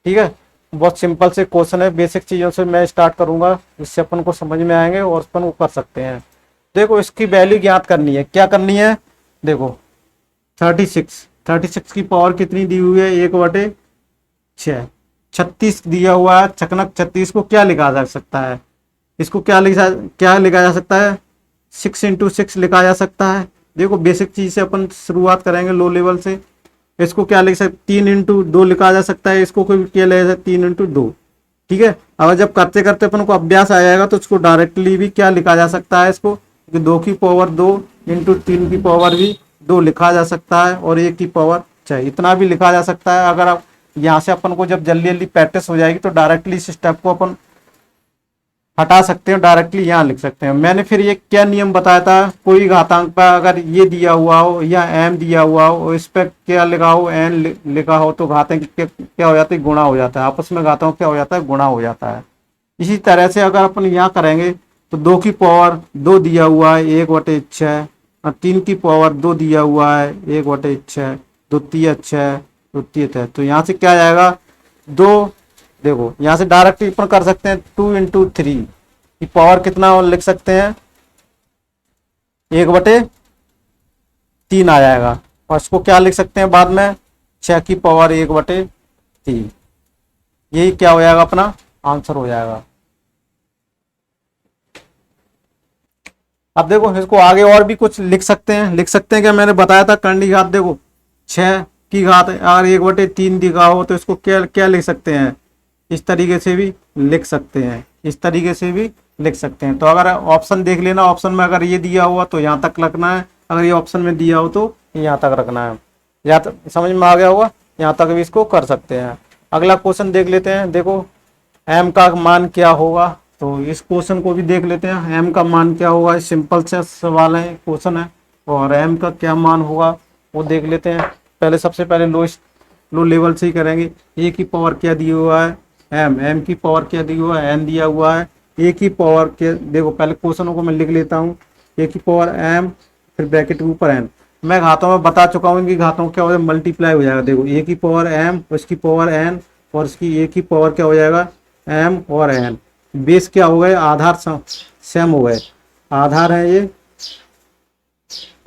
Speaker 1: ठीक है, बहुत सिंपल से क्वेश्चन है, बेसिक चीज़ों से मैं स्टार्ट करूंगा, इससे अपन को समझ में आएंगे और अपन को कर सकते हैं। देखो इसकी वैल्यू ज्ञात करनी है, क्या करनी है, देखो 36 की पावर कितनी दी हुई है, 1/6। 36 दिया हुआ है, चकनक 36 को क्या लिखा जा सकता है, इसको क्या लिखा जा सकता है, 6 × 6 लिखा जा सकता है। देखो बेसिक चीज से अपन शुरुआत करेंगे, लो लेवल से। इसको क्या लिख सकते, 3 × 2 लिखा जा सकता है, इसको कोई क्या लिखा जाए, 3 × 2। ठीक है, अब जब करते करते अपन को अभ्यास आ जाएगा, तो इसको डायरेक्टली भी क्या लिखा जा सकता है, इसको 2 की पावर 2 × 3 की पावर भी 2 लिखा जा सकता है, और 1 की पावर 6 इतना भी लिखा जा सकता है। अगर आप यहाँ से अपन को जब जल्दी जल्दी प्रैक्टिस हो जाएगी, तो डायरेक्टली इस स्टेप को अपन हटा सकते हैं, डायरेक्टली यहाँ लिख सकते हैं। मैंने फिर ये क्या नियम बताया था, कोई घातांक पर अगर ये दिया हुआ हो या m दिया हुआ हो, इस पर क्या लिखा हो, n लिखा हो, तो घातांक क्या हो जाता है, गुणा हो जाता है। आपस में घातांक क्या हो जाता है, गुणा हो जाता है। इसी तरह से अगर अपन यहाँ करेंगे, तो 2 की पावर 2 दिया हुआ है, 1/6, और 3 की पावर 2 दिया हुआ है, 1/6, 2×6, तो यहाँ से क्या आएगा, 2। देखो यहाँ से डायरेक्ट अपन कर सकते हैं, 2 × 3 की पावर कितना और लिख सकते हैं, 1/3 आ जाएगा। और इसको क्या लिख सकते हैं बाद में, 6 की पावर 1/3। यही क्या हो जाएगा, अपना आंसर हो जाएगा। अब देखो इसको आगे और भी कुछ लिख सकते हैं क्या, मैंने बताया था करनी घात। देखो 6 की घात अगर 1/3 दिखा हो, तो इसको क्या क्या लिख सकते हैं, इस तरीके से भी लिख सकते हैं, इस तरीके से भी लिख सकते हैं। तो अगर ऑप्शन देख लेना, ऑप्शन में अगर ये दिया हुआ तो यहाँ तक रखना है, अगर ये ऑप्शन में दिया हो तो यहाँ तक रखना है। या तो समझ में आ गया होगा, यहाँ तक भी इसको कर सकते हैं। अगला क्वेश्चन देख लेते हैं। देखो m का मान क्या होगा, तो इस क्वेश्चन को भी देख लेते हैं। m का मान क्या होगा, सिंपल से सवाल है, क्वेश्चन है, और m का क्या मान होगा वो देख लेते हैं। पहले सबसे पहले लो लेवल से ही करेंगे। a की पावर क्या दिया हुआ है, m की पावर क्या दी हुआ है, n दिया हुआ है। a की पावर के देखो पहले क्वेश्चनों को मैं लिख लेता हूँ, a की पावर m, फिर ब्रैकेट के ऊपर n। मैं घातों में बता चुका हूँ कि घातों क्या हो जाएगा, मल्टीप्लाई हो जाएगा। देखो a की पावर m, उसकी पावर n, और इसकी a की पावर क्या हो जाएगा, m और n। बेस क्या हो गए, आधार सेम हो गए, आधार है ये,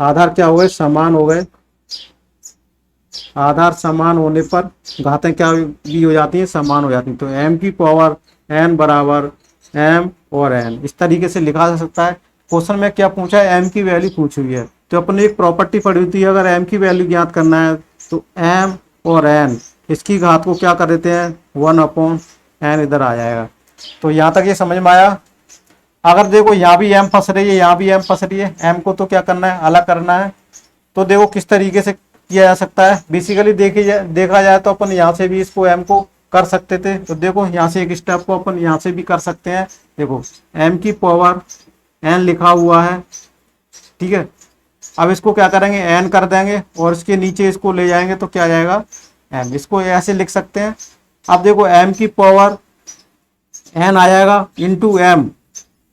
Speaker 1: आधार क्या हो गए, समान हो गए। आधार समान होने पर घातें क्या भी हो जाती हैं, समान हो जाती हैं। तो m की पावर n बराबर m और एन, इस तरीके से लिखा जा सकता है। क्वेश्चन में क्या पूछा है, एम की वैल्यू पूछी हुई है, तो अपने एक प्रॉपर्टी पढ़ी होती है, अगर एम की वैल्यू ज्ञात करना है तो एम और एन इसकी घात को क्या कर देते हैं, 1/n इधर आ जाएगा। तो यहाँ तक ये समझ में आया। अगर देखो यहाँ भी एम फंस रही है, यहाँ भी एम फंस रही है, एम को तो क्या करना है, अलग करना है। तो देखो किस तरीके से किया जा सकता है। बेसिकली देखा जाए तो अपन यहाँ से भी इसको एम को कर सकते थे। तो देखो यहाँ से एक स्टेप को अपन यहाँ से भी कर सकते हैं। देखो एम की पावर एन लिखा हुआ है, ठीक है। अब इसको क्या करेंगे, एन कर देंगे और इसके नीचे इसको ले जाएंगे तो क्या आ जाएगा, एम। इसको ऐसे लिख सकते हैं। अब देखो एम की पावर एन आ जाएगा इंटू एम,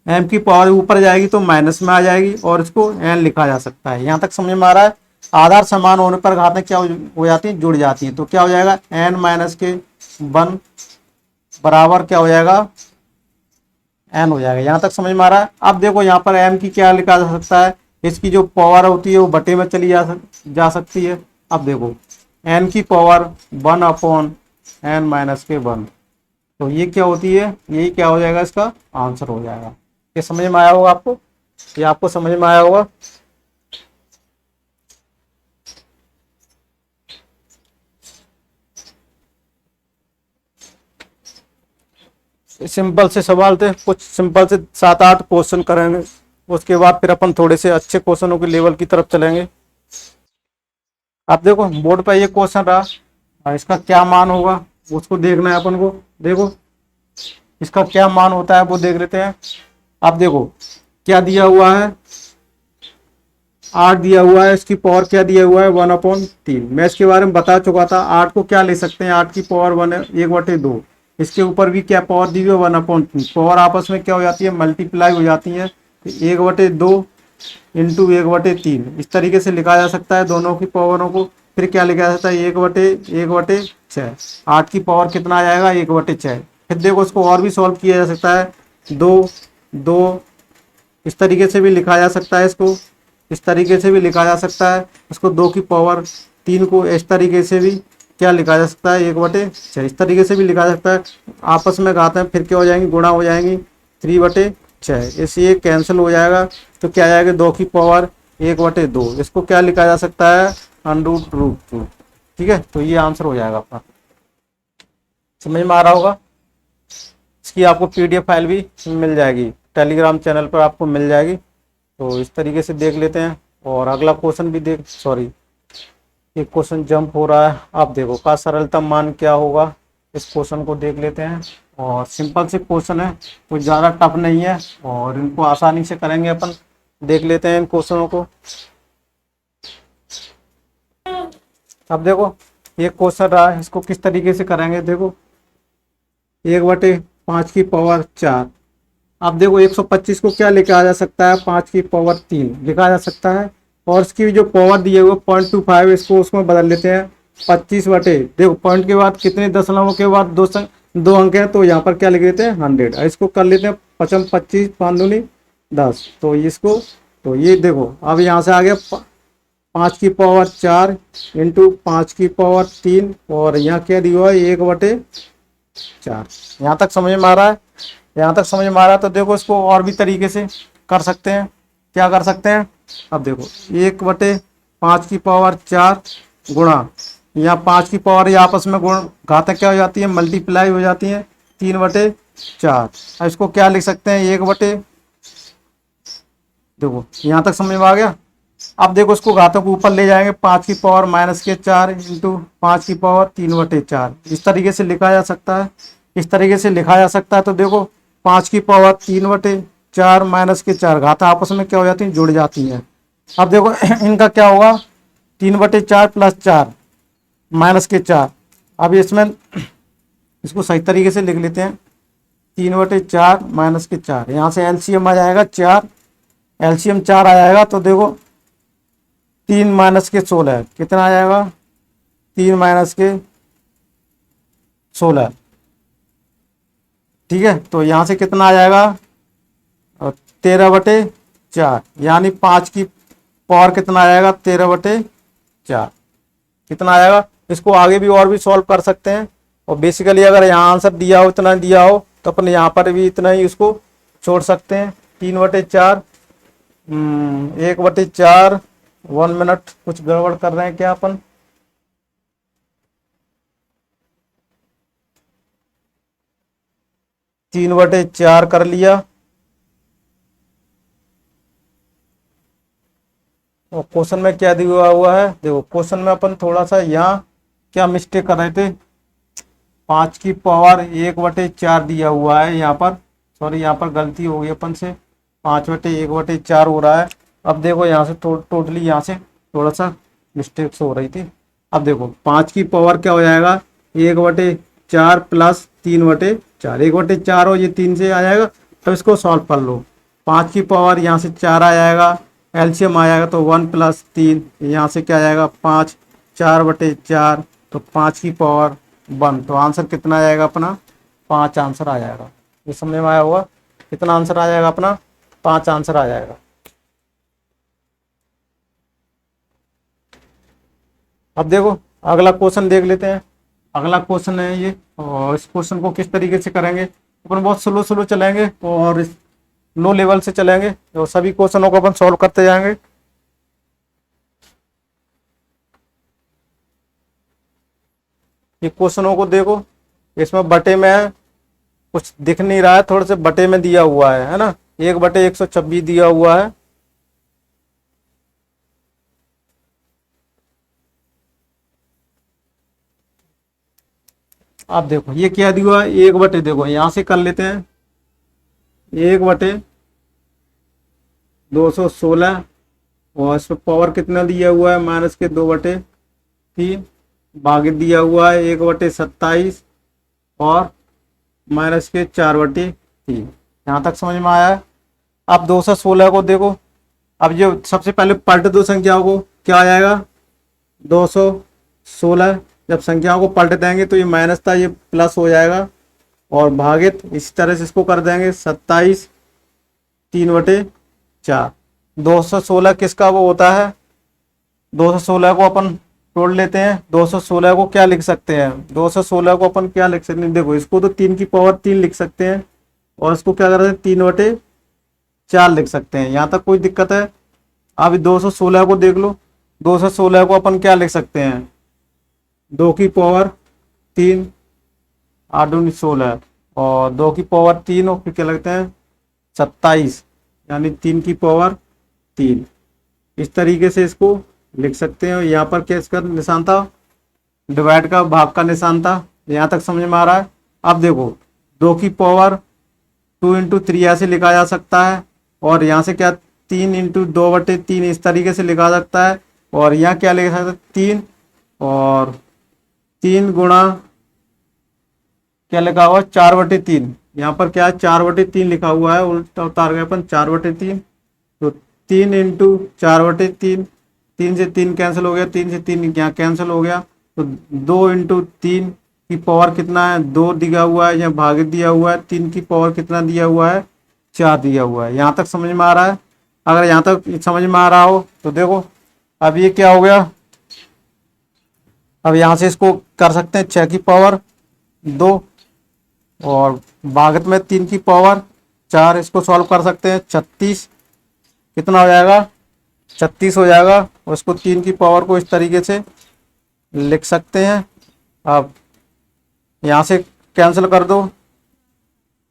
Speaker 1: एम की पावर ऊपर जाएगी तो माइनस में आ जाएगी और इसको एन लिखा जा सकता है। यहाँ तक समझ में आ रहा है। आधार समान होने पर घातें क्या हो जाती हैं, जुड़ जाती हैं। तो क्या हो जाएगा, एन माइनस के 1 बराबर क्या हो जाएगा, एन हो जाएगा। यहाँ तक समझ में आ रहा है। अब देखो यहाँ पर एम की क्या लिखा जा सकता है, इसकी जो पावर होती है वो बटे में चली जा सकती है। अब देखो एन की पावर 1/n माइनस के 1, तो ये क्या होती है, यही क्या हो जाएगा, इसका आंसर हो जाएगा। ये समझ में आया होगा आपको, ये आपको समझ में आया होगा। सिंपल से सवाल थे, कुछ सिंपल से 7-8 क्वेश्चन करेंगे, उसके बाद फिर अपन थोड़े से अच्छे क्वेश्चनों के लेवल की तरफ चलेंगे। आप देखो बोर्ड पर ये क्वेश्चन रहा और इसका क्या मान होगा उसको देखना है अपन को। देखो इसका क्या मान होता है वो देख लेते हैं। आप देखो क्या दिया हुआ है, 8 दिया हुआ है, इसकी पावर क्या दिया हुआ है, 1/3। मैं इसके बारे में बता चुका था। 8 को क्या ले सकते हैं, 8 की पावर 1/2। इसके ऊपर भी क्या पावर दी हुई है, 1/3। पावर आपस में क्या हो जाती है, मल्टीप्लाई हो जाती है। 1/2 इंटू 1/3 इस तरीके से लिखा जा सकता है दोनों की पावरों को। फिर क्या लिखा जा सकता है, 1/6। 8 की पावर कितना आ जाएगा, 1/6। फिर देखो उसको और भी सॉल्व किया जा सकता है, 2 इस तरीके से भी लिखा जा सकता है, इसको इस तरीके से भी लिखा जा सकता है। इसको 2 की पावर 3 को इस तरीके से भी क्या लिखा जा सकता है, 1/6 इस तरीके से भी लिखा जा सकता है। आपस में घाते हैं फिर क्या हो जाएंगी, गुणा हो जाएंगी, 3/6। इसलिए कैंसिल हो जाएगा तो क्या आ जाएगा, 2 की पावर 1/2। इसको क्या लिखा जा सकता है, √2। ठीक है, तो ये आंसर हो जाएगा आपका। समझ में आ रहा होगा। इसकी आपको PDF फाइल भी मिल जाएगी, टेलीग्राम चैनल पर आपको मिल जाएगी। तो इस तरीके से देख लेते हैं और अगला क्वेश्चन भी देख, सॉरी एक क्वेश्चन जंप हो रहा है। आप देखो का सरलतम मान क्या होगा, इस क्वेश्चन को देख लेते हैं। और सिंपल से क्वेश्चन है, कुछ ज़्यादा टफ नहीं है और इनको आसानी से करेंगे अपन। देख लेते हैं इन क्वेश्चनों को। अब देखो ये क्वेश्चन रहा है, इसको किस तरीके से करेंगे। देखो 1/5 की पावर 4। अब देखो 125 को क्या लिखा जा सकता है, 5 की पावर 3 लिखा जा सकता है। और इसकी जो पावर दी है वो 0.25, इसको उसमें बदल लेते हैं 25 बटे, देखो पॉइंट के बाद कितने दशमलवों के बाद 2 अंक हैं, तो यहाँ पर क्या लिख देते हैं 100। इसको कर लेते हैं 55 25 5 दूनी 10। तो इसको, तो ये देखो अब यहाँ से आ गया 5 की पावर 4 इंटू 5 की पावर 3 और यहाँ क्या दिया हुआ है 1/4। यहाँ तक समझ में आ रहा है, यहाँ तक समझ में आ रहा है। तो देखो इसको और भी तरीके से कर सकते हैं। क्या कर सकते हैं, अब देखो 1/5 की पावर 4 गुणा, यहाँ 5 की पावर ये आपस में गुण घातक क्या हो जाती है, मल्टीप्लाई हो जाती है, 3/4। अब इसको क्या लिख सकते हैं, 1/, देखो यहाँ तक समझ में आ गया। अब देखो इसको घातक ऊपर ले जाएंगे, 5 की पावर -4 इंटू 5 की पावर 3/4 इस तरीके से लिखा जा सकता है, इस तरीके से लिखा जा सकता है। तो देखो 5 की पावर 3/4 -4 घाता आपस में क्या हो जाती है, जुड़ जाती हैं। अब देखो इनका क्या होगा, 3/4 + 4 -4। अब इसमें इसको सही तरीके से लिख लेते हैं, 3/4 -4, यहाँ से LCM आ जाएगा 4, LCM 4 आ जाएगा। तो देखो 3 - 16 कितना आ जाएगा, 3 - 16, ठीक है। तो यहाँ से कितना आ जाएगा, 13/4, यानी 5 की पावर कितना आ जाएगा, 13/4 कितना आएगा। इसको आगे भी और भी सॉल्व कर सकते हैं। और बेसिकली अगर यहाँ आंसर दिया हो, इतना दिया हो, तो अपन यहाँ पर भी इतना ही उसको छोड़ सकते हैं। 3/4, 1/4, 1 मिनट, कुछ गड़बड़ कर रहे हैं क्या अपन? 3/4 कर लिया। और क्वेश्चन में क्या दिया हुआ है, देखो क्वेश्चन में अपन थोड़ा सा यहाँ क्या मिस्टेक कर रहे थे, 5 की पावर 1/4 दिया हुआ है यहाँ पर, सॉरी यहाँ पर गलती हो गई अपन से, 5/1/4 हो रहा है। अब देखो यहाँ से टोटली यहाँ से थोड़ा सा मिस्टेक्स हो रही थी। अब देखो 5 की पावर क्या हो जाएगा, 1/4 प्लस 3/4, 1/4 हो, ये 3 से आ जाएगा। अब इसको सॉल्व कर लो, 5 की पावर यहाँ से 4 आ जाएगा, एलसीएम आ जाएगा तो 1 + 3, यहाँ से क्या आ जाएगा 5, 4/4, तो 5 की पावर 1, तो आंसर कितना आ जाएगा अपना 5 आंसर आ जाएगा। ये समझ में आया होगा, कितना आंसर आ जाएगा अपना 5 आंसर आ जाएगा। अब देखो अगला क्वेश्चन देख लेते हैं। अगला क्वेश्चन है ये, और इस क्वेश्चन को किस तरीके से करेंगे, अपन बहुत स्लो स्लो चलेंगे और लो लेवल से चलेंगे और सभी क्वेश्चनों को अपन सॉल्व करते जाएंगे। ये क्वेश्चनों को देखो, इसमें बटे में है, कुछ दिख नहीं रहा है, थोड़े से बटे में दिया हुआ है ना, 1/126 दिया हुआ है। अब देखो ये क्या दिया हुआ है, 1/, देखो यहां से कर लेते हैं, 1/216, और इसमें पावर कितना दिया हुआ है, -के 2/3, भागित दिया हुआ है 1/27 और -के 4/3। यहाँ तक समझ में आया है। अब 216 को देखो, अब जो सबसे पहले पलट दो संख्याओं को, क्या आ जाएगा 216, जब संख्याओं को पलट देंगे तो ये माइनस था ये प्लस हो जाएगा, और भागित इसी तरह से इसको कर देंगे 27, 3/4। 216 किसका वो होता है, 216 को अपन तोड़ लेते हैं, 216 को क्या लिख सकते हैं, 216 को अपन क्या लिख सकते हैं, देखो इसको तो 3 की पावर 3 लिख सकते हैं, और इसको क्या कर सकते हैं 3/4 लिख सकते हैं, यहाँ तक कोई दिक्कत है? अब 216 को देख लो, 216 को अपन क्या लिख सकते हैं, 2 की पावर 3, 8×2 = 16, और 2 की पावर 3 और फिर क्या लगते हैं 27, यानी 3 की पावर 3। इस तरीके से इसको लिख सकते हैं। यहाँ पर क्या इसका निशान था, डिवाइड का, भाग का निशान था। यहाँ तक समझ में आ रहा है? अब देखो 2 की पावर 2 × 3 ऐसे लिखा जा सकता है, और यहाँ से क्या 3 × 2/3 इस तरीके से लिखा जा सकता है, और यहाँ क्या लिखा सकता है 3, और 3 × क्या लिखा हुआ 4/3, यहाँ पर क्या है 4/3 लिखा हुआ है, उल्टा उतार गए अपन 4/3, तो 3 × 4/3, 3 से 3 कैंसिल हो गया, 3 से 3 यहाँ कैंसिल हो गया, तो 2 × 3 की पावर कितना है 2 दिया हुआ है, यहाँ भागित दिया हुआ है, 3 की पावर कितना दिया हुआ है 4 दिया हुआ है। यहाँ तक समझ में आ रहा है? अगर यहाँ तक समझ में आ रहा हो तो देखो, अब ये क्या हो गया, अब यहाँ से इसको कर सकते हैं 6 की पावर 2, और भागत में 3 की पावर 4, इसको सॉल्व कर सकते हैं 36, कितना हो जाएगा 36 हो जाएगा, और इसको 3 की पावर को इस तरीके से लिख सकते हैं। अब यहाँ से कैंसिल कर दो,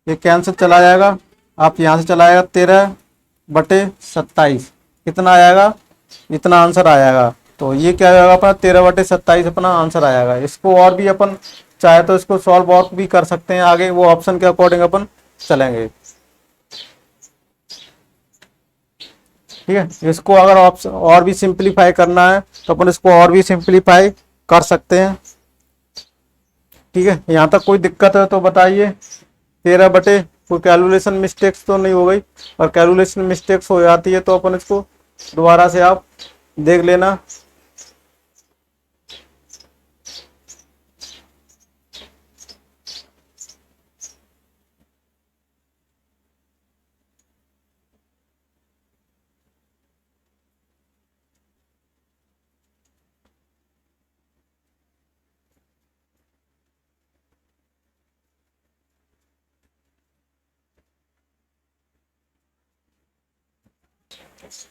Speaker 1: ये कैंसिल चला जाएगा, आप यहाँ से चला जाएगा 13/27, कितना आ जाएगा इतना आंसर आ जाएगा। तो ये क्या होगा अपना 13/27 अपना आंसर आ जाएगा। इसको और भी अपन चाहे तो इसको सॉल्व और भी कर सकते हैं आगे, वो ऑप्शन के अकॉर्डिंग अपन चलेंगे। ठीक है, इसको अगर ऑप्शन और भी सिंप्लीफाई करना है तो अपन इसको और भी सिंप्लीफाई कर सकते हैं। ठीक है, यहाँ तक कोई दिक्कत है तो बताइए। 13 कोई कैलकुलेशन मिस्टेक्स तो नहीं हो गई, और कैलकुलेशन मिस्टेक्स हो जाती है तो अपन इसको दोबारा से आप देख लेना।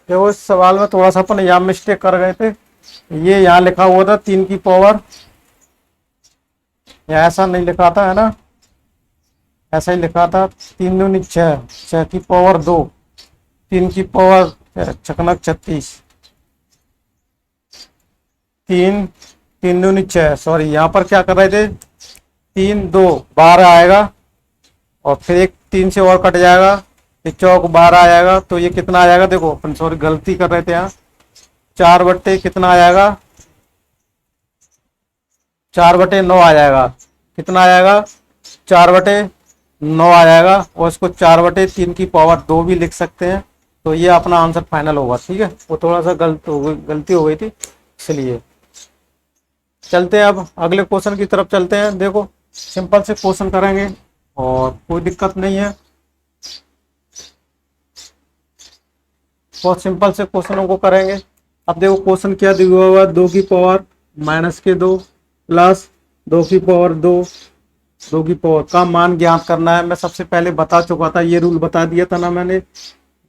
Speaker 1: देखो इस सवाल में थोड़ा सा अपन यहाँ मिस्टेक कर गए थे। ये यहाँ लिखा हुआ था 3 की पावर, यहाँ ऐसा नहीं लिखा था है ना, ऐसा ही लिखा था 3 दूनी 6, 6 की पावर 2, 3 की पावर चकनक 36, 3, 3 दूनी 6, सॉरी यहाँ पर क्या कर रहे थे, 3 2 12 आएगा, और फिर एक 3 से और कट जाएगा, फिर चौक 12 आ जाएगा, तो ये कितना आ जाएगा, देखो अपन सॉरी गलती कर रहे थे यहाँ, 4 बट्टे कितना आ जाएगा, 4 बटे 9 आ जाएगा, कितना आ जाएगा, 4 बटे 9 आ जाएगा, और इसको 4 बटे 3 की पावर 2 भी लिख सकते हैं। तो ये अपना आंसर फाइनल होगा। ठीक है, वो थोड़ा सा गलती हो गई थी इसलिए। चलते हैं अब अगले क्वेश्चन की तरफ चलते हैं। देखो सिंपल से क्वेश्चन करेंगे और कोई दिक्कत नहीं है, बहुत सिंपल से क्वेश्चनों को करेंगे। अब देखो क्वेश्चन क्या दिया हुआ, 2 की पावर -2 प्लस 2 की पावर 2, 2 की पावर का मान ज्ञात करना है। मैं सबसे पहले बता चुका था, ये रूल बता दिया था ना मैंने,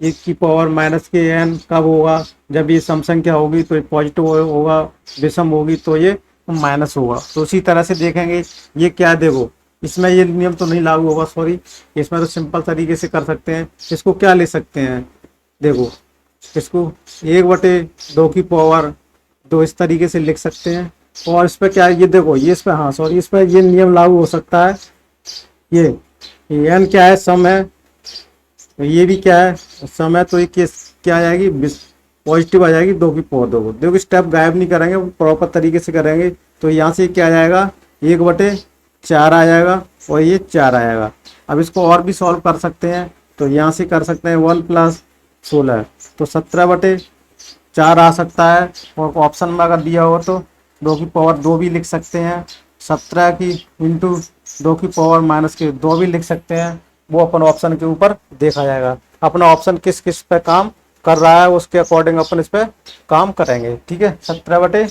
Speaker 1: 1 की पावर -n कब होगा, जब ये सम संख्या होगी तो ये पॉजिटिव होगा, विषम होगी तो ये माइनस होगा। तो उसी तरह से देखेंगे ये क्या, देखो इसमें ये नियम तो नहीं लागू होगा, सॉरी, इसमें तो सिंपल तरीके से कर सकते हैं। इसको क्या ले सकते हैं, देखो इसको 1/2 की पावर 2 इस तरीके से लिख सकते हैं। और इस पर क्या है, ये देखो ये इस पर, हाँ सॉरी, इस पर ये नियम लागू हो सकता है, ये n क्या है, सम है, तो ये भी क्या है, सम है, तो ये क्या आ जाएगी, पॉजिटिव आ जाएगी 2 की पावर 2 को। देखो स्टेप गायब नहीं करेंगे, प्रॉपर तरीके से करेंगे। तो यहाँ से क्या आ जाएगा, 1/4 आ जाएगा, और ये 4 आएगा। अब इसको और भी सॉल्व कर सकते हैं, तो यहाँ से कर सकते हैं 1 + 16, तो 17/4 आ सकता है। और ऑप्शन में अगर दिया हो तो 2 की पावर 2 भी लिख सकते हैं, 17 की इंटू 2 की पावर -2 भी लिख सकते हैं। वो अपन ऑप्शन के ऊपर देखा जाएगा, अपना ऑप्शन किस किस पे काम कर रहा है उसके अकॉर्डिंग अपन इस पे काम करेंगे। ठीक है, 17 बटे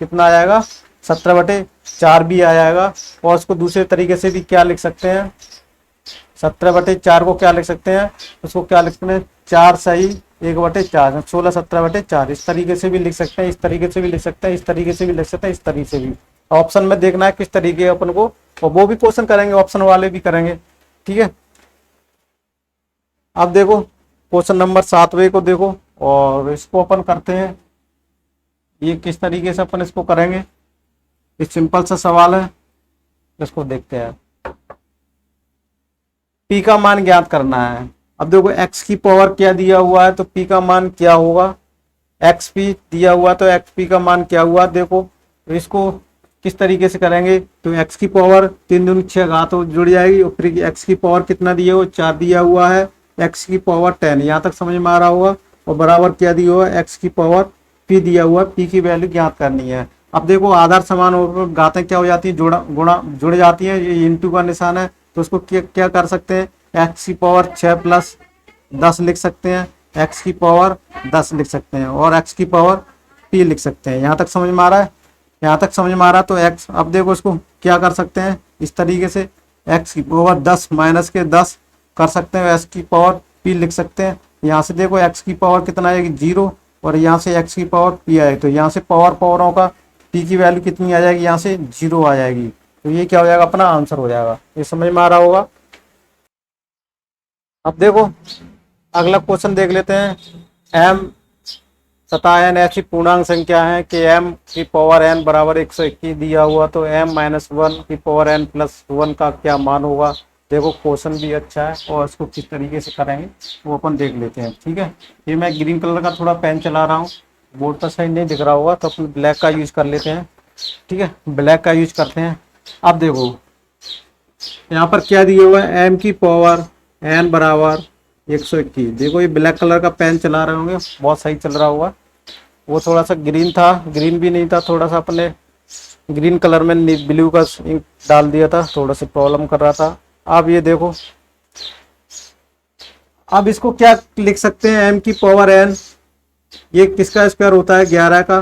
Speaker 1: कितना आ जाएगा, 17/4 भी आ जाएगा। और उसको दूसरे तरीके से भी क्या लिख सकते हैं, 17/4 को क्या लिख सकते हैं, उसको क्या लिख सकते हैं, 4 सही 1/4, 16 17/4, इस तरीके से भी लिख सकते हैं, इस तरीके से भी लिख सकते हैं, इस तरीके से भी लिख सकते हैं, इस तरीके से भी। ऑप्शन में देखना है किस तरीके अपन को, और वो भी क्वेश्चन करेंगे, ऑप्शन वाले भी करेंगे। ठीक है, अब देखो क्वेश्चन नंबर 7वें को देखो, और इसको अपन करते हैं, ये किस तरीके से अपन इसको करेंगे। ये सिंपल सा सवाल है, इसको देखते हैं। पी का मान ज्ञात करना है। अब देखो एक्स की पावर क्या दिया हुआ है, तो पी का मान क्या होगा, एक्स पी दिया हुआ, तो एक्स पी का मान क्या हुआ, देखो तो इसको किस तरीके से करेंगे, तो एक्स की पावर 3 दूनी 6 घात तो जुड़ जाएगी, और फिर एक्स की पावर कितना दिया हुआ, 4 दिया हुआ है, एक्स की पावर 10, यहाँ तक समझ में आ रहा होगा। और बराबर क्या दिया हुआ, एक्स की पावर पी दिया हुआ, पी की वैल्यू ज्ञात करनी है। अब देखो आधार समान होकर घातें क्या हो जाती है, गुणा जुड़ जाती है, ये इंटू का निशान है, तो उसको क्या कर सकते हैं, एक्स की पावर 6 + 10 लिख सकते हैं, एक्स की पावर 10 लिख सकते हैं, और एक्स की पावर पी लिख सकते हैं। यहाँ तक समझ में आ रहा है, यहाँ तक समझ में आ रहा है। तो एक्स, अब देखो इसको क्या कर सकते हैं, इस तरीके से एक्स की पावर 10 -10 कर सकते हैं, एक्स की पावर पी लिख सकते हैं। यहाँ से देखो एक्स की पावर कितना आएगी 0, और यहाँ से एक्स की पावर पी आएगी, तो यहाँ से पावरों का पी की वैल्यू कितनी आ जाएगी, यहाँ से 0 आ जाएगी। तो ये क्या हो जाएगा, अपना आंसर हो जाएगा। ये समझ में आ रहा होगा। अब देखो अगला क्वेश्चन देख लेते हैं। m तथा n ऐसी पूर्णांक संख्या है कि m की पावर n बराबर 121 दिया हुआ, तो m - 1 की पावर n + 1 का क्या मान होगा। देखो क्वेश्चन भी अच्छा है, और इसको किस तरीके से करेंगे वो अपन देख लेते हैं। ठीक है, ये मैं ग्रीन कलर का थोड़ा पेन चला रहा हूँ, बोर्ड पर सही नहीं दिख रहा होगा, तो अपन ब्लैक का यूज कर लेते हैं। ठीक है, ब्लैक का यूज करते हैं। अब देखो यहाँ पर क्या दिया हुआ है, m की पावर n बराबर 121। देखो ये ब्लैक कलर का पेन चला रहे होंगे, बहुत सही चल रहा होगा। वो थोड़ा सा ग्रीन था, ग्रीन भी नहीं था, थोड़ा सा अपने ग्रीन कलर में ब्लू का इंक डाल दिया था, थोड़ा सा प्रॉब्लम कर रहा था। अब ये देखो, अब इसको क्या लिख सकते हैं, m की पावर n, ये किसका स्क्वायर होता है, 11 का।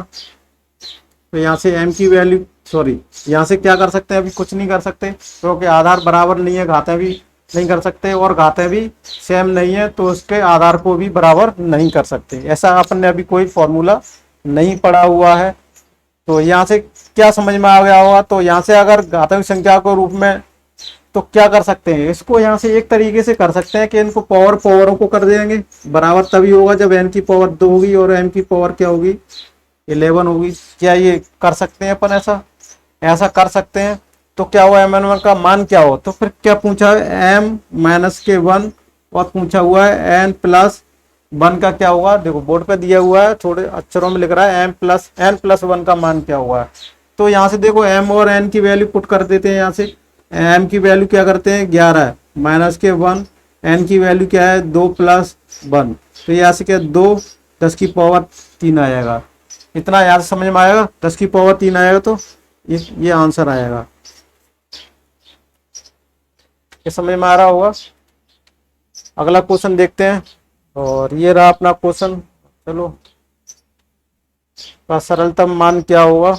Speaker 1: तो यहाँ से m की वैल्यू, सॉरी यहाँ से क्या कर सकते हैं, अभी कुछ नहीं कर सकते क्योंकि आधार बराबर नहीं है, घातें भी नहीं कर सकते, और घातें भी सेम नहीं है तो उसके आधार को भी बराबर नहीं कर सकते। ऐसा अपन ने अभी कोई फॉर्मूला नहीं पढ़ा हुआ है। तो यहाँ से क्या समझ में आ गया होगा, तो यहाँ से अगर घातांक संख्या को रूप में तो क्या कर सकते हैं, इसको यहाँ से एक तरीके से कर सकते हैं कि इनको पावरों को कर देंगे बराबर, तभी होगा जब n की पावर 2 होगी और m की पावर क्या होगी 11 होगी। क्या ये कर सकते हैं अपन, ऐसा ऐसा कर सकते हैं। तो क्या हुआ m1 का मान क्या हो, तो फिर क्या पूछा है m माइनस के 1 और पूछा हुआ है n प्लस 1 का क्या होगा, देखो बोर्ड पे दिया हुआ है थोड़े अक्षरों में लिख रहा है n+1 का मान क्या हुआ है। तो यहाँ से देखो m और n की वैल्यू पुट कर देते हैं। यहाँ से m की वैल्यू क्या करते हैं 11 माइनस के 1, n की वैल्यू क्या है 2+1, तो यहाँ से क्या 2 10 की पावर 3 आ जाएगा। इतना यहाँ से समझ में आएगा, 10 की पावर 3 आएगा तो ये आंसर आएगा। ये समझ में आ रहा होगा। अगला क्वेश्चन देखते हैं, और ये रहा अपना क्वेश्चन। चलो का सरलतम मान क्या होगा।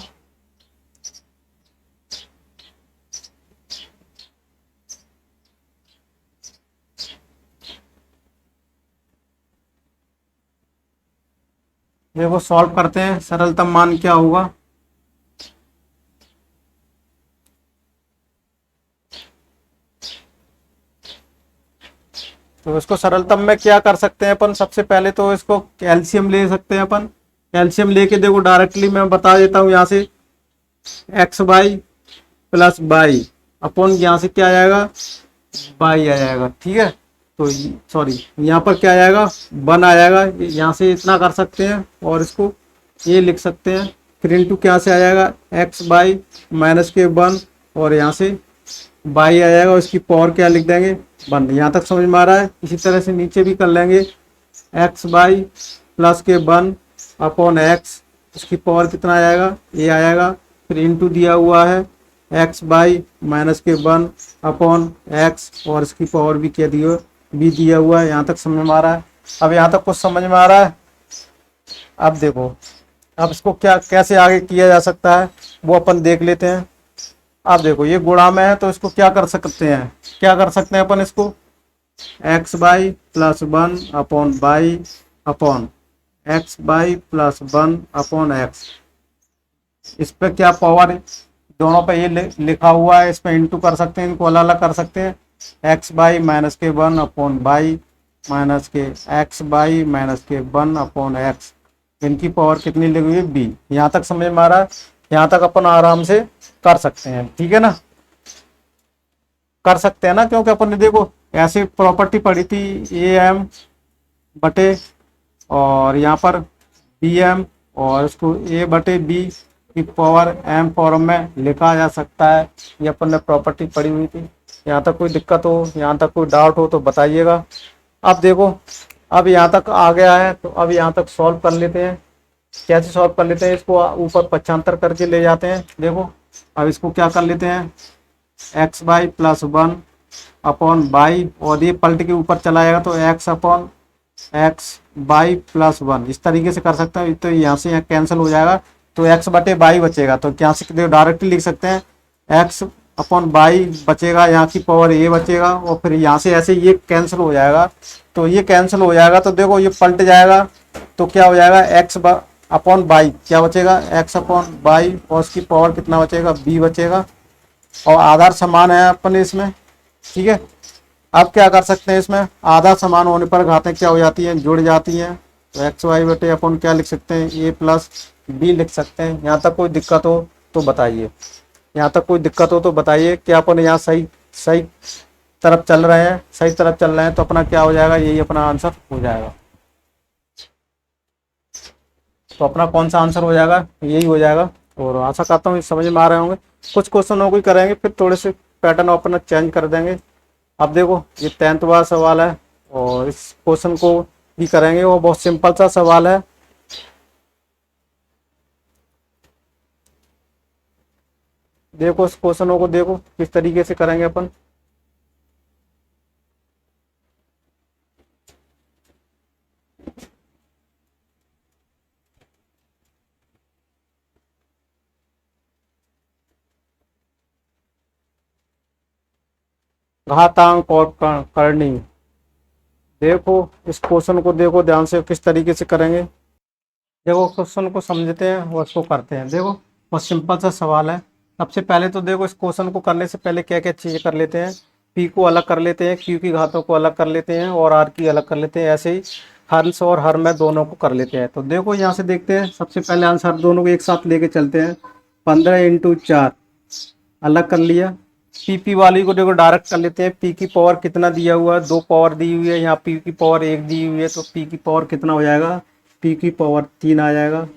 Speaker 1: देखो सॉल्व करते हैं, सरलतम मान क्या होगा। तो इसको सरलतम में क्या कर सकते हैं अपन, सबसे पहले तो इसको कैल्शियम ले सकते हैं अपन। कैल्शियम लेके देखो डायरेक्टली मैं बता देता हूँ, यहाँ से x/+y अपॉन यहाँ से क्या आ जाएगा y आ जाएगा, ठीक है। तो सॉरी यहाँ पर क्या आ जाएगा 1 आ जाएगा, यहाँ से इतना कर सकते हैं और इसको ये लिख सकते हैं। फिर इंटू क्या से आ जाएगा x/-1 और यहाँ से y आ जाएगा, उसकी पावर क्या लिख देंगे 1। यहाँ तक समझ में आ रहा है। इसी तरह से नीचे भी कर लेंगे x/+1 अपॉन x, उसकी पावर कितना आ जाएगा ये आ जाएगा। फिर इंटू दिया हुआ है x/-1 अपॉन x और इसकी पावर भी क्या दिया भी दिया हुआ है। यहाँ तक समझ में आ रहा है। अब यहाँ तक कुछ समझ में आ रहा है। अब देखो अब इसको क्या कैसे आगे किया जा सकता है वो अपन देख लेते हैं। अब देखो ये गुणा में है तो इसको क्या कर सकते हैं, क्या कर सकते हैं अपन इसको x/+1 upon y upon x/+1 upon x, इस पे क्या पावर दोनों पे ये लिखा हुआ है, इस पे इंटू कर सकते हैं, इनको अलग अलग कर सकते हैं। x/-1 अपॉन y माइनस के x/-1 अपॉन x, इनकी पावर कितनी लगी हुई b। यहाँ तक समझ में आ रहा है। यहाँ तक अपन आराम से कर सकते हैं, ठीक है ना, कर सकते हैं ना, क्योंकि अपन ने देखो ऐसी प्रॉपर्टी पढ़ी थी am बटे और यहाँ पर bm और इसको a/b की पावर m फॉर्म में लिखा जा सकता है। ये अपन ने प्रॉपर्टी पढ़ी हुई थी। यहाँ तक कोई दिक्कत हो, यहाँ तक कोई डाउट हो तो बताइएगा। अब देखो अब यहाँ तक आ गया है तो अब यहाँ तक सॉल्व कर लेते हैं। कैसे सॉल्व कर लेते हैं, इसको ऊपर 95 करके ले जाते हैं। देखो अब इसको क्या कर लेते हैं x/+1 अपॉन y और ये पलट के ऊपर चला जाएगा तो x अपॉन x/+1, इस तरीके से कर सकते हैं। तो यहाँ से यहाँ कैंसिल हो जाएगा तो x/y बचेगा। तो यहाँ से डायरेक्टली लिख सकते हैं x अपॉन y बचेगा, यहाँ की पावर a बचेगा और फिर यहाँ से ऐसे ये कैंसिल हो जाएगा। तो ये कैंसिल हो जाएगा तो देखो ये पलट जाएगा तो क्या हो जाएगा x अपॉन y क्या बचेगा x अपॉन y और उसकी पावर कितना बचेगा b बचेगा, और आधार समान है अपन इसमें, ठीक है। अब क्या कर सकते हैं, इसमें आधा समान होने पर घातें क्या हो जाती हैं जुड़ जाती हैं। तो x/y अपन क्या लिख सकते हैं a+b लिख सकते हैं। यहाँ तक कोई दिक्कत हो तो बताइए, यहाँ तक कोई दिक्कत हो तो बताइए। क्या अपन यहाँ सही सही तरफ चल रहे हैं, सही तरफ चल रहे हैं तो अपना क्या हो जाएगा, यही अपना आंसर हो जाएगा। तो अपना कौन सा आंसर हो जाएगा, यही हो जाएगा। और आशा करता हूँ समझ में आ रहे होंगे। कुछ क्वेश्चनों को करेंगे फिर थोड़े से पैटर्न अपना चेंज कर देंगे। अब देखो ये 10th वाला सवाल है और इस क्वेश्चन को भी करेंगे, वो बहुत सिंपल सा सवाल है। देखो इस क्वेश्चनों को देखो किस तरीके से करेंगे अपन। घातांक और करनी। देखो इस क्वेश्चन को देखो ध्यान से, किस तरीके से करेंगे। देखो क्वेश्चन को समझते हैं और उसको करते हैं। देखो बहुत सिंपल सा सवाल है। सबसे पहले तो देखो इस क्वेश्चन को करने से पहले क्या क्या चीजें कर लेते हैं। पी को अलग कर लेते हैं, क्यू की घातों को अलग कर लेते हैं और आर की अलग कर लेते हैं। ऐसे ही हर्ष और हर में दोनों को कर लेते हैं। तो देखो यहाँ से देखते हैं, सबसे पहले आंसर दोनों को एक साथ लेके चलते हैं। 15 × 4 अलग कर लिया। पी वाली को देखो डायरेक्ट कर लेते हैं। पी की पावर कितना दिया हुआ है, 2 पावर दी हुई है, यहाँ पी की पावर 1 दी हुई है, तो पी की पावर कितना हो जाएगा, पी की पावर 3 आ जाएगा।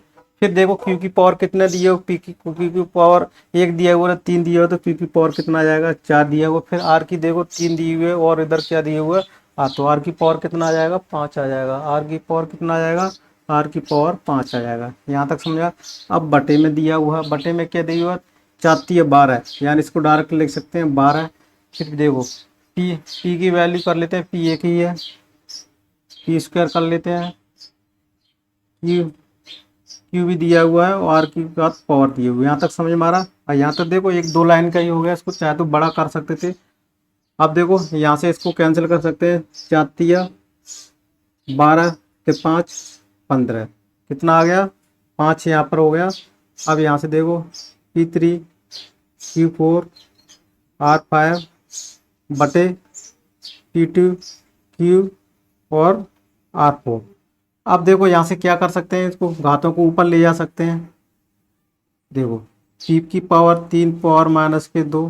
Speaker 1: फिर देखो क्यू की पावर कितना दिया हुआ, क्यू की पावर 1 दिया हुआ है, 3 दिया हुआ, तो क्यू की पावर कितना आ जाएगा, 4 दिया हुआ। फिर आर की देखो 3 दी हुई है और इधर क्या दिया हुआ है, तो आर की पावर कितना आ जाएगा, 5 आ जाएगा। आर की पावर कितना आ जाएगा, आर की पावर 5 आ जाएगा। यहाँ तक समझा। अब बटे में दिया हुआ है, बटे में क्या दिया हुआ, 4×3 = 12, यानी इसको डायरेक्ट लिख सकते हैं 12। फिर देखो पी की वैल्यू कर लेते हैं, पी एक ही है, पी स्क्वायर कर लेते हैं। क्यू क्यू भी दिया हुआ है और आर की बात पावर दिए हुए। यहाँ तक समझ में आ रहा। और यहाँ तक देखो एक 2 लाइन का ही हो गया, इसको चाहे तो बड़ा कर सकते थे। अब देखो यहाँ से इसको कैंसिल कर सकते हैं, 4×3 = 12 के 5 15, कितना आ गया, 5 यहाँ पर हो गया। अब यहाँ से देखो P3 Q4 R5 बटे P2 Q और R4। अब देखो यहाँ से क्या कर सकते हैं, इसको घातों को ऊपर ले जा सकते हैं। देखो P की पावर 3 पावर -2,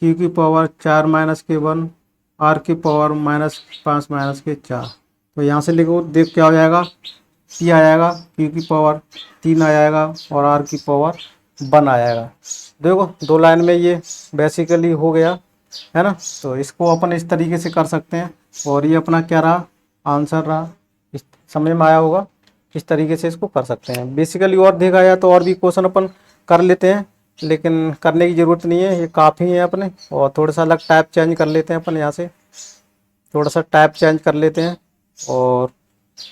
Speaker 1: Q की पावर 4 -1, R की पावर -5 -4। तो यहाँ से लिखो, देख क्या हो जाएगा, P आ जाएगा, Q की पावर 3 आ जाएगा और R की पावर 1 आ जाएगा। देखो 2 लाइन में ये बेसिकली हो गया है ना। तो इसको अपन इस तरीके से कर सकते हैं और ये अपना क्या रहा, आंसर रहा। इस समझ में आया होगा, इस तरीके से इसको कर सकते हैं बेसिकली। और देखा जाए तो और भी क्वेश्चन अपन कर लेते हैं, लेकिन करने की ज़रूरत नहीं है, ये काफ़ी है अपने। और थोड़ा सा अलग टाइप चेंज कर लेते हैं अपन, यहाँ से थोड़ा सा टाइप चेंज कर लेते हैं और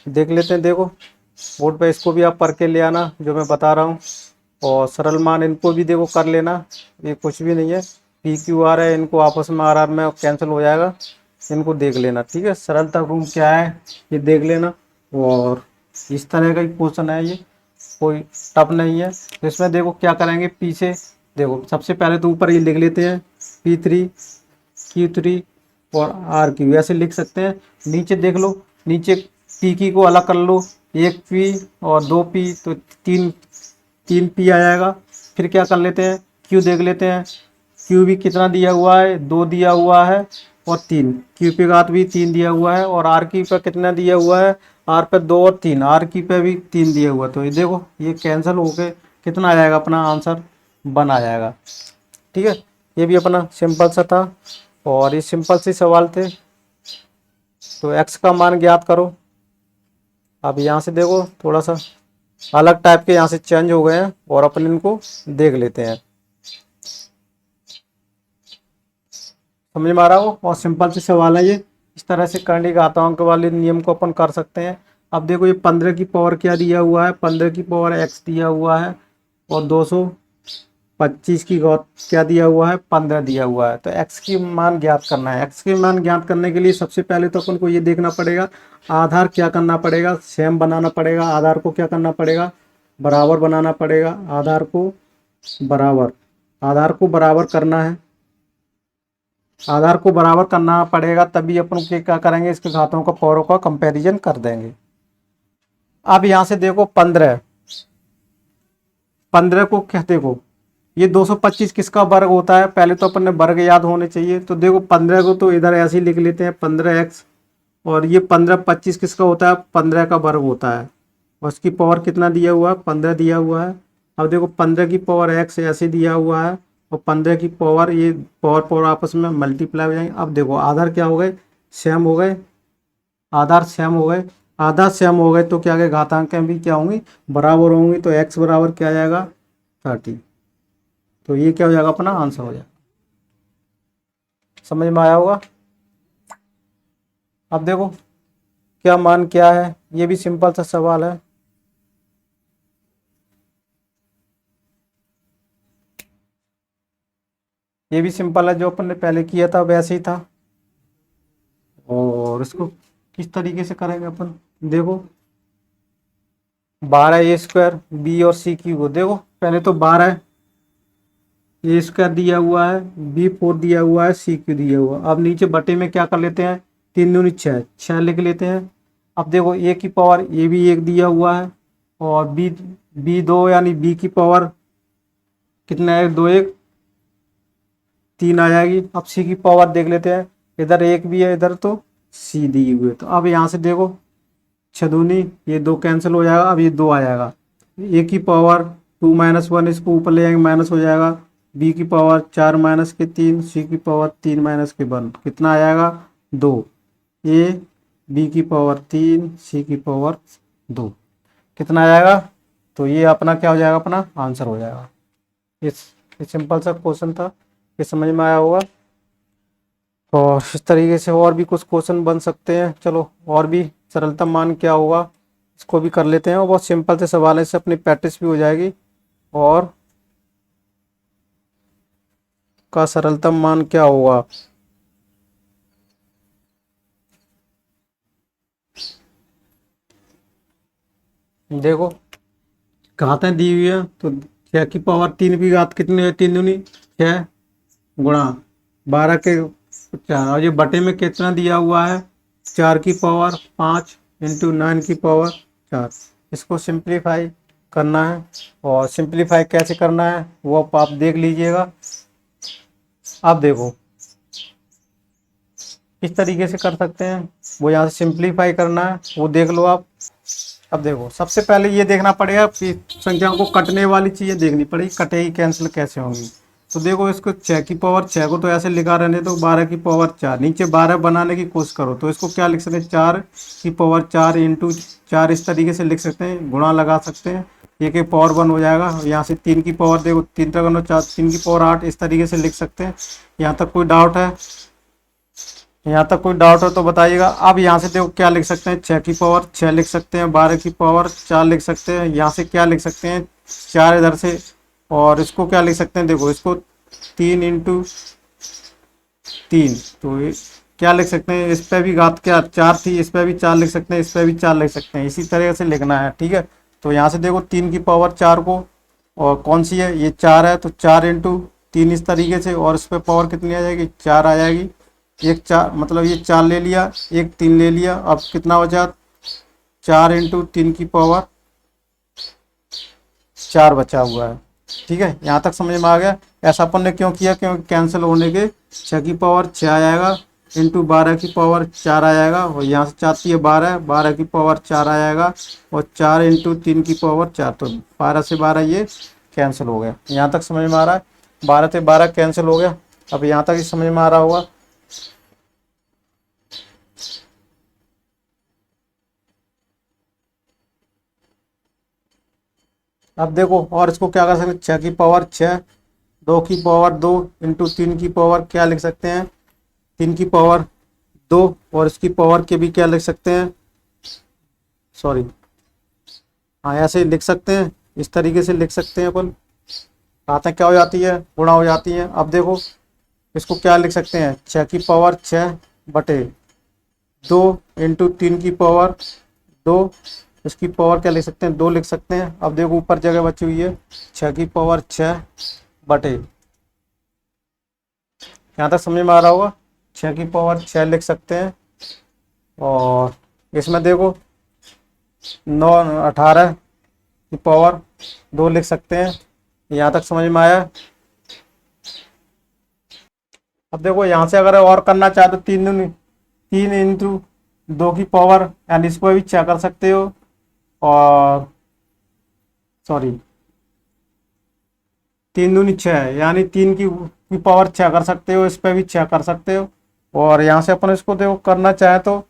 Speaker 1: देख लेते हैं। देखो बोर्ड पे इसको भी आप पढ़ के ले आना जो मैं बता रहा हूँ, और सरल मान इनको भी देखो कर लेना, ये कुछ भी नहीं है। पी क्यू आर है, इनको आपस में आर में कैंसिल हो जाएगा, इनको देख लेना, ठीक है। सरलता रूम क्या है ये देख लेना। और इस तरह का ही क्वेश्चन है ये, कोई टफ नहीं है। तो इसमें देखो क्या करेंगे, पीछे देखो सबसे पहले तो ऊपर ये लिख लेते हैं P3 Q3 और आर की, ऐसे लिख सकते हैं। नीचे देख लो, नीचे पी की को अलग कर लो, 1 P और 2 P, तो 3 P आ जाएगा। फिर क्या कर लेते हैं, क्यू देख लेते हैं। क्यू भी कितना दिया हुआ है, 2 दिया हुआ है और 3, क्यू पे घात भी 3 दिया हुआ है। और आर की पे कितना दिया हुआ है, आर पे 2 और 3, आर की पे भी 3 दिया हुआ है। तो ये देखो ये कैंसिल होके कितना आ जाएगा, अपना आंसर 1 आ जाएगा, ठीक है। ये भी अपना सिंपल सा था और ये सिंपल से सवाल थे। तो एक्स का मान ज्ञात करो। अब यहाँ से देखो थोड़ा सा अलग टाइप के यहाँ से चेंज हो गए हैं और अपन इनको देख लेते हैं, समझ में आ रहा हो। और सिंपल से सवाल है ये, इस तरह से करंडी घातांक वाले नियम को अपन कर सकते हैं। अब देखो ये 15 की पावर क्या दिया हुआ है, 15 की पावर x दिया हुआ है और 225 की घात क्या दिया हुआ है, 15 दिया हुआ है। तो x की मान ज्ञात करना है। x की मान ज्ञात करने के लिए सबसे पहले तो अपन को ये देखना पड़ेगा, आधार क्या करना पड़ेगा, सेम बनाना पड़ेगा। आधार को क्या करना पड़ेगा, बराबर बनाना पड़ेगा। आधार को बराबर करना है, आधार को बराबर करना पड़ेगा, तभी अपन क्या करेंगे, इसके घातों का पावरों का कंपैरिजन कर देंगे। अब यहाँ से देखो 15 को क्या, देखो ये 225 किसका वर्ग होता है, पहले तो अपन ने वर्ग याद होने चाहिए। तो देखो 15 को तो इधर ऐसे ही लिख लेते हैं 15x, और ये 25 किसका होता है, 15 का वर्ग होता है। और उसकी पावर कितना दिया हुआ है, 15 दिया हुआ है। अब देखो 15 की पावर x ऐसे दिया हुआ है और 15 की पावर, ये पावर आपस में मल्टीप्लाई हो जाएंगे। अब देखो आधार क्या हो गए, सेम हो गए, आधार सेम हो गए। आधार सेम हो गए तो क्या गए, घातांकें भी क्या होंगी, बराबर होंगी। तो x बराबर क्या आ जाएगा, 30। तो ये क्या हो जाएगा, अपना आंसर हो जाएगा। समझ में आया होगा। अब देखो क्या मान क्या है, ये भी सिंपल सा सवाल है। ये भी सिंपल है, जो अपन ने पहले किया था वैसे ही था। और इसको किस तरीके से करेंगे अपन, देखो 12a² बी और सी की, वो देखो पहले तो 12a² दिया हुआ है, b4 दिया हुआ है, सी क्यू दिया हुआ है। अब नीचे बटे में क्या कर लेते हैं, 3 दूनी 6, 6 लिख लेते हैं। अब देखो ए की पावर ए भी 1 दिया हुआ है, और बी 2 यानी बी की पावर कितना है, 2 1 3 आ जाएगी। अब सी की पावर देख लेते हैं, इधर 1 भी है, इधर तो सी दी हुई है। तो अब यहाँ से देखो 6 दूनी, ये 2 कैंसिल हो जाएगा, अब ये 2 आ जाएगा। ए की पावर 2 - 1, इसको ऊपर ले जाएंगे माइनस हो जाएगा। बी की पावर 4 - 3, सी की पावर 3 - 1, कितना आ जाएगा, 2। ए बी की पावर 3, सी की पावर 2, कितना आ जाएगा। तो ये अपना क्या हो जाएगा, अपना आंसर हो जाएगा। इस सिंपल सा क्वेश्चन था, ये समझ में आया होगा। और इस तरीके से और भी कुछ क्वेश्चन बन सकते हैं। चलो और भी सरलतम मान क्या होगा, इसको भी कर लेते हैं। और बहुत सिंपल से सवाल है, इससे अपनी प्रैक्टिस भी हो जाएगी। और का सरलतम मान क्या होगा, देखो घातें दी हुई है, तो 6 की पावर 3 की घात कितनी है, 3 दूनी 6 गुणा 12 के 4, और ये बटे में कितना दिया हुआ है, 4 की पावर 5 इंटू 9 की पावर 4। इसको सिंप्लीफाई करना है, और सिंप्लीफाई कैसे करना है वो आप देख लीजिएगा। अब देखो किस तरीके से कर सकते हैं, वो यहाँ से सिंप्लीफाई करना है, वो देख लो आप। अब देखो सबसे पहले ये देखना पड़ेगा कि संख्याओं को कटने वाली चीज़ें देखनी पड़ेगी, कटेगी कैंसिल कैसे होंगी। तो देखो इसको 6 की पावर 6 को तो ऐसे लिखा रहने दो, 12 की पावर 4, नीचे 12 बनाने की कोशिश करो, तो इसको क्या लिख सकते हैं, 4 की पावर 4 इंटू 4, इस तरीके से लिख सकते हैं, गुणा लगा सकते हैं, एक एक पावर 1 हो जाएगा। यहाँ से 3 की पावर देखो, 3 तक 4, 3 की पावर 8, इस तरीके से लिख सकते हैं। यहाँ तक कोई डाउट है, यहाँ तक कोई डाउट हो तो बताइएगा। अब यहाँ से देखो क्या लिख सकते हैं, 6 की पावर 6 लिख सकते हैं, 12 की पावर 4 लिख सकते हैं, यहाँ से क्या लिख सकते हैं, 4 इधर से, और इसको क्या लिख सकते हैं, देखो इसको 3 इंटू 3, तो क्या लिख सकते हैं, इस पर भी घात क्या 4 थी, इस पर भी 4 लिख सकते हैं, इस पर भी 4 लिख सकते हैं, इसी तरह से लिखना है, ठीक है। तो यहाँ से देखो 3 की पावर 4 को, और कौन सी है, ये 4 है, तो 4 इंटू 3 इस तरीके से, और इस पर पावर कितनी आ जाएगी, 4 आ जाएगी। एक 4 मतलब ये 4 ले लिया, एक 3 ले लिया, अब कितना बचा, 4 इंटू 3 की पावर 4 बचा हुआ है, ठीक है। यहाँ तक समझ में आ गया। ऐसा अपन ने क्यों किया, क्योंकि कैंसिल होने के 6 की पावर 6 आ जाएगा, इंटू 12 की पावर 4 आ जाएगा, और यहाँ से चाहती है 12, 12 की पावर 4 आ जाएगा, और 4 इंटू 3 की पावर 4, तो 12 से 12 ये कैंसिल हो गया। यहाँ तक समझ में आ रहा है, 12 से 12 कैंसिल हो गया। अब यहाँ तक ही समझ में आ रहा होगा। अब देखो और इसको क्या कर सकते हैं, 6 की पावर 6, 2 की पावर 2 इंटू 3 की पावर क्या लिख सकते हैं, 3 की पावर 2, और इसकी पावर के भी क्या लिख सकते हैं, सॉरी, हाँ ऐसे लिख सकते हैं, इस तरीके से लिख सकते हैं अपन। घातें क्या हो जाती है, गुणा हो जाती हैं। अब देखो इसको क्या लिख सकते हैं, 6 की पावर 6 बटे 2 इंटू 3 की पावर 2, इसकी पावर क्या लिख सकते हैं, 2 लिख सकते हैं। अब देखो ऊपर जगह बची हुई है, 6 की पावर 6 बटे, यहाँ तक समझ में आ रहा होगा, 6 की पावर 6 लिख सकते हैं। और इसमें देखो 9 18 की पावर 2 लिख सकते हैं। यहाँ तक समझ में आया। अब देखो यहाँ से अगर और करना चाहे तो 3 इंटू 2 की पावर, यानी इसको भी 6 कर सकते हो, और सॉरी 3 दूनी 6, यानी 3 की पावर 6 कर सकते हो, इस पर भी 6 कर सकते हो। और यहाँ से अपन इसको देखो करना चाहे तो अ,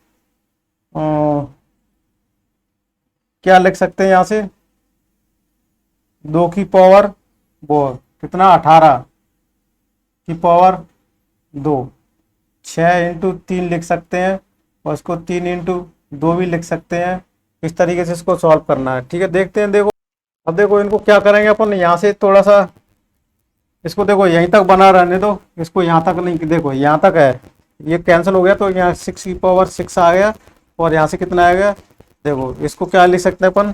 Speaker 1: क्या लिख सकते हैं, यहाँ से 2 की पावर वो कितना 18 की पावर 2, 6 इंटू 3 लिख सकते हैं, और इसको 3 इंटू 2 भी लिख सकते हैं। इस तरीके से इसको सॉल्व करना है, ठीक है। देखते हैं, देखो अब देखो इनको क्या करेंगे अपन, यहाँ से थोड़ा सा इसको देखो यहीं तक बना रहने दो, इसको यहाँ तक नहीं, देखो यहाँ तक है, ये कैंसिल हो गया तो यहाँ 6 की पावर 6 आ गया, और यहाँ से कितना आएगा, देखो इसको क्या लिख सकते हैं अपन,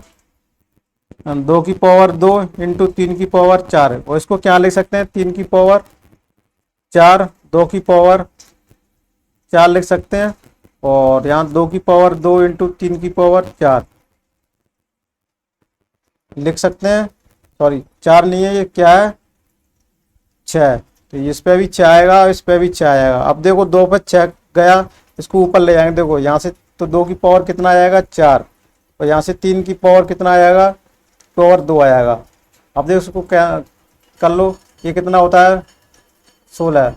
Speaker 1: 2 की पावर 2 इंटू 3 की पावर 4 है, और इसको क्या लिख सकते हैं, 3 की पावर 4, 2 की पावर 4 लिख सकते हैं, और यहाँ 2 की पावर 2 इंटू 3 की पावर 4 लिख सकते हैं। सॉरी 4 नहीं है, ये क्या है, 6, तो इस पे भी 6 आएगा और इस पे भी 6 आएगा। अब देखो 2 पे 6 गया, इसको ऊपर ले जाएंगे, देखो यहाँ से तो 2 की पावर कितना आएगा 4, और यहाँ से 3 की पावर कितना आएगा, पावर 2 आएगा। अब देखो इसको क्या कर लो, ये कितना होता है 16,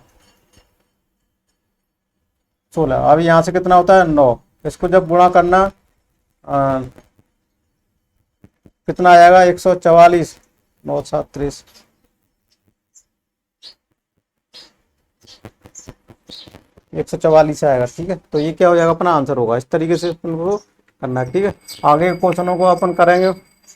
Speaker 1: 16। अब यहाँ से कितना होता है 9, इसको जब गुणा करना अ, कितना आएगा 144, 9 7 30, 144 आएगा। ठीक है, तो ये क्या हो जाएगा, अपना आंसर होगा। इस तरीके से अपन को करना है। ठीक है, आगे के क्वेश्चनों को अपन करेंगे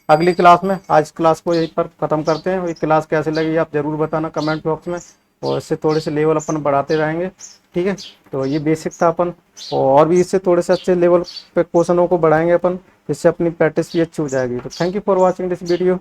Speaker 1: अगली क्लास में। आज क्लास को यहीं पर ख़त्म करते हैं। ये क्लास कैसे लगी आप ज़रूर बताना कमेंट बॉक्स में, और इससे थोड़े से लेवल अपन बढ़ाते रहेंगे। ठीक है, तो ये बेसिक था अपन, और भी इससे थोड़े से अच्छे लेवल पे क्वेश्चनों को बढ़ाएंगे अपन, जिससे अपनी प्रैक्टिस भी अच्छी हो जाएगी। तो thank you for watching this video.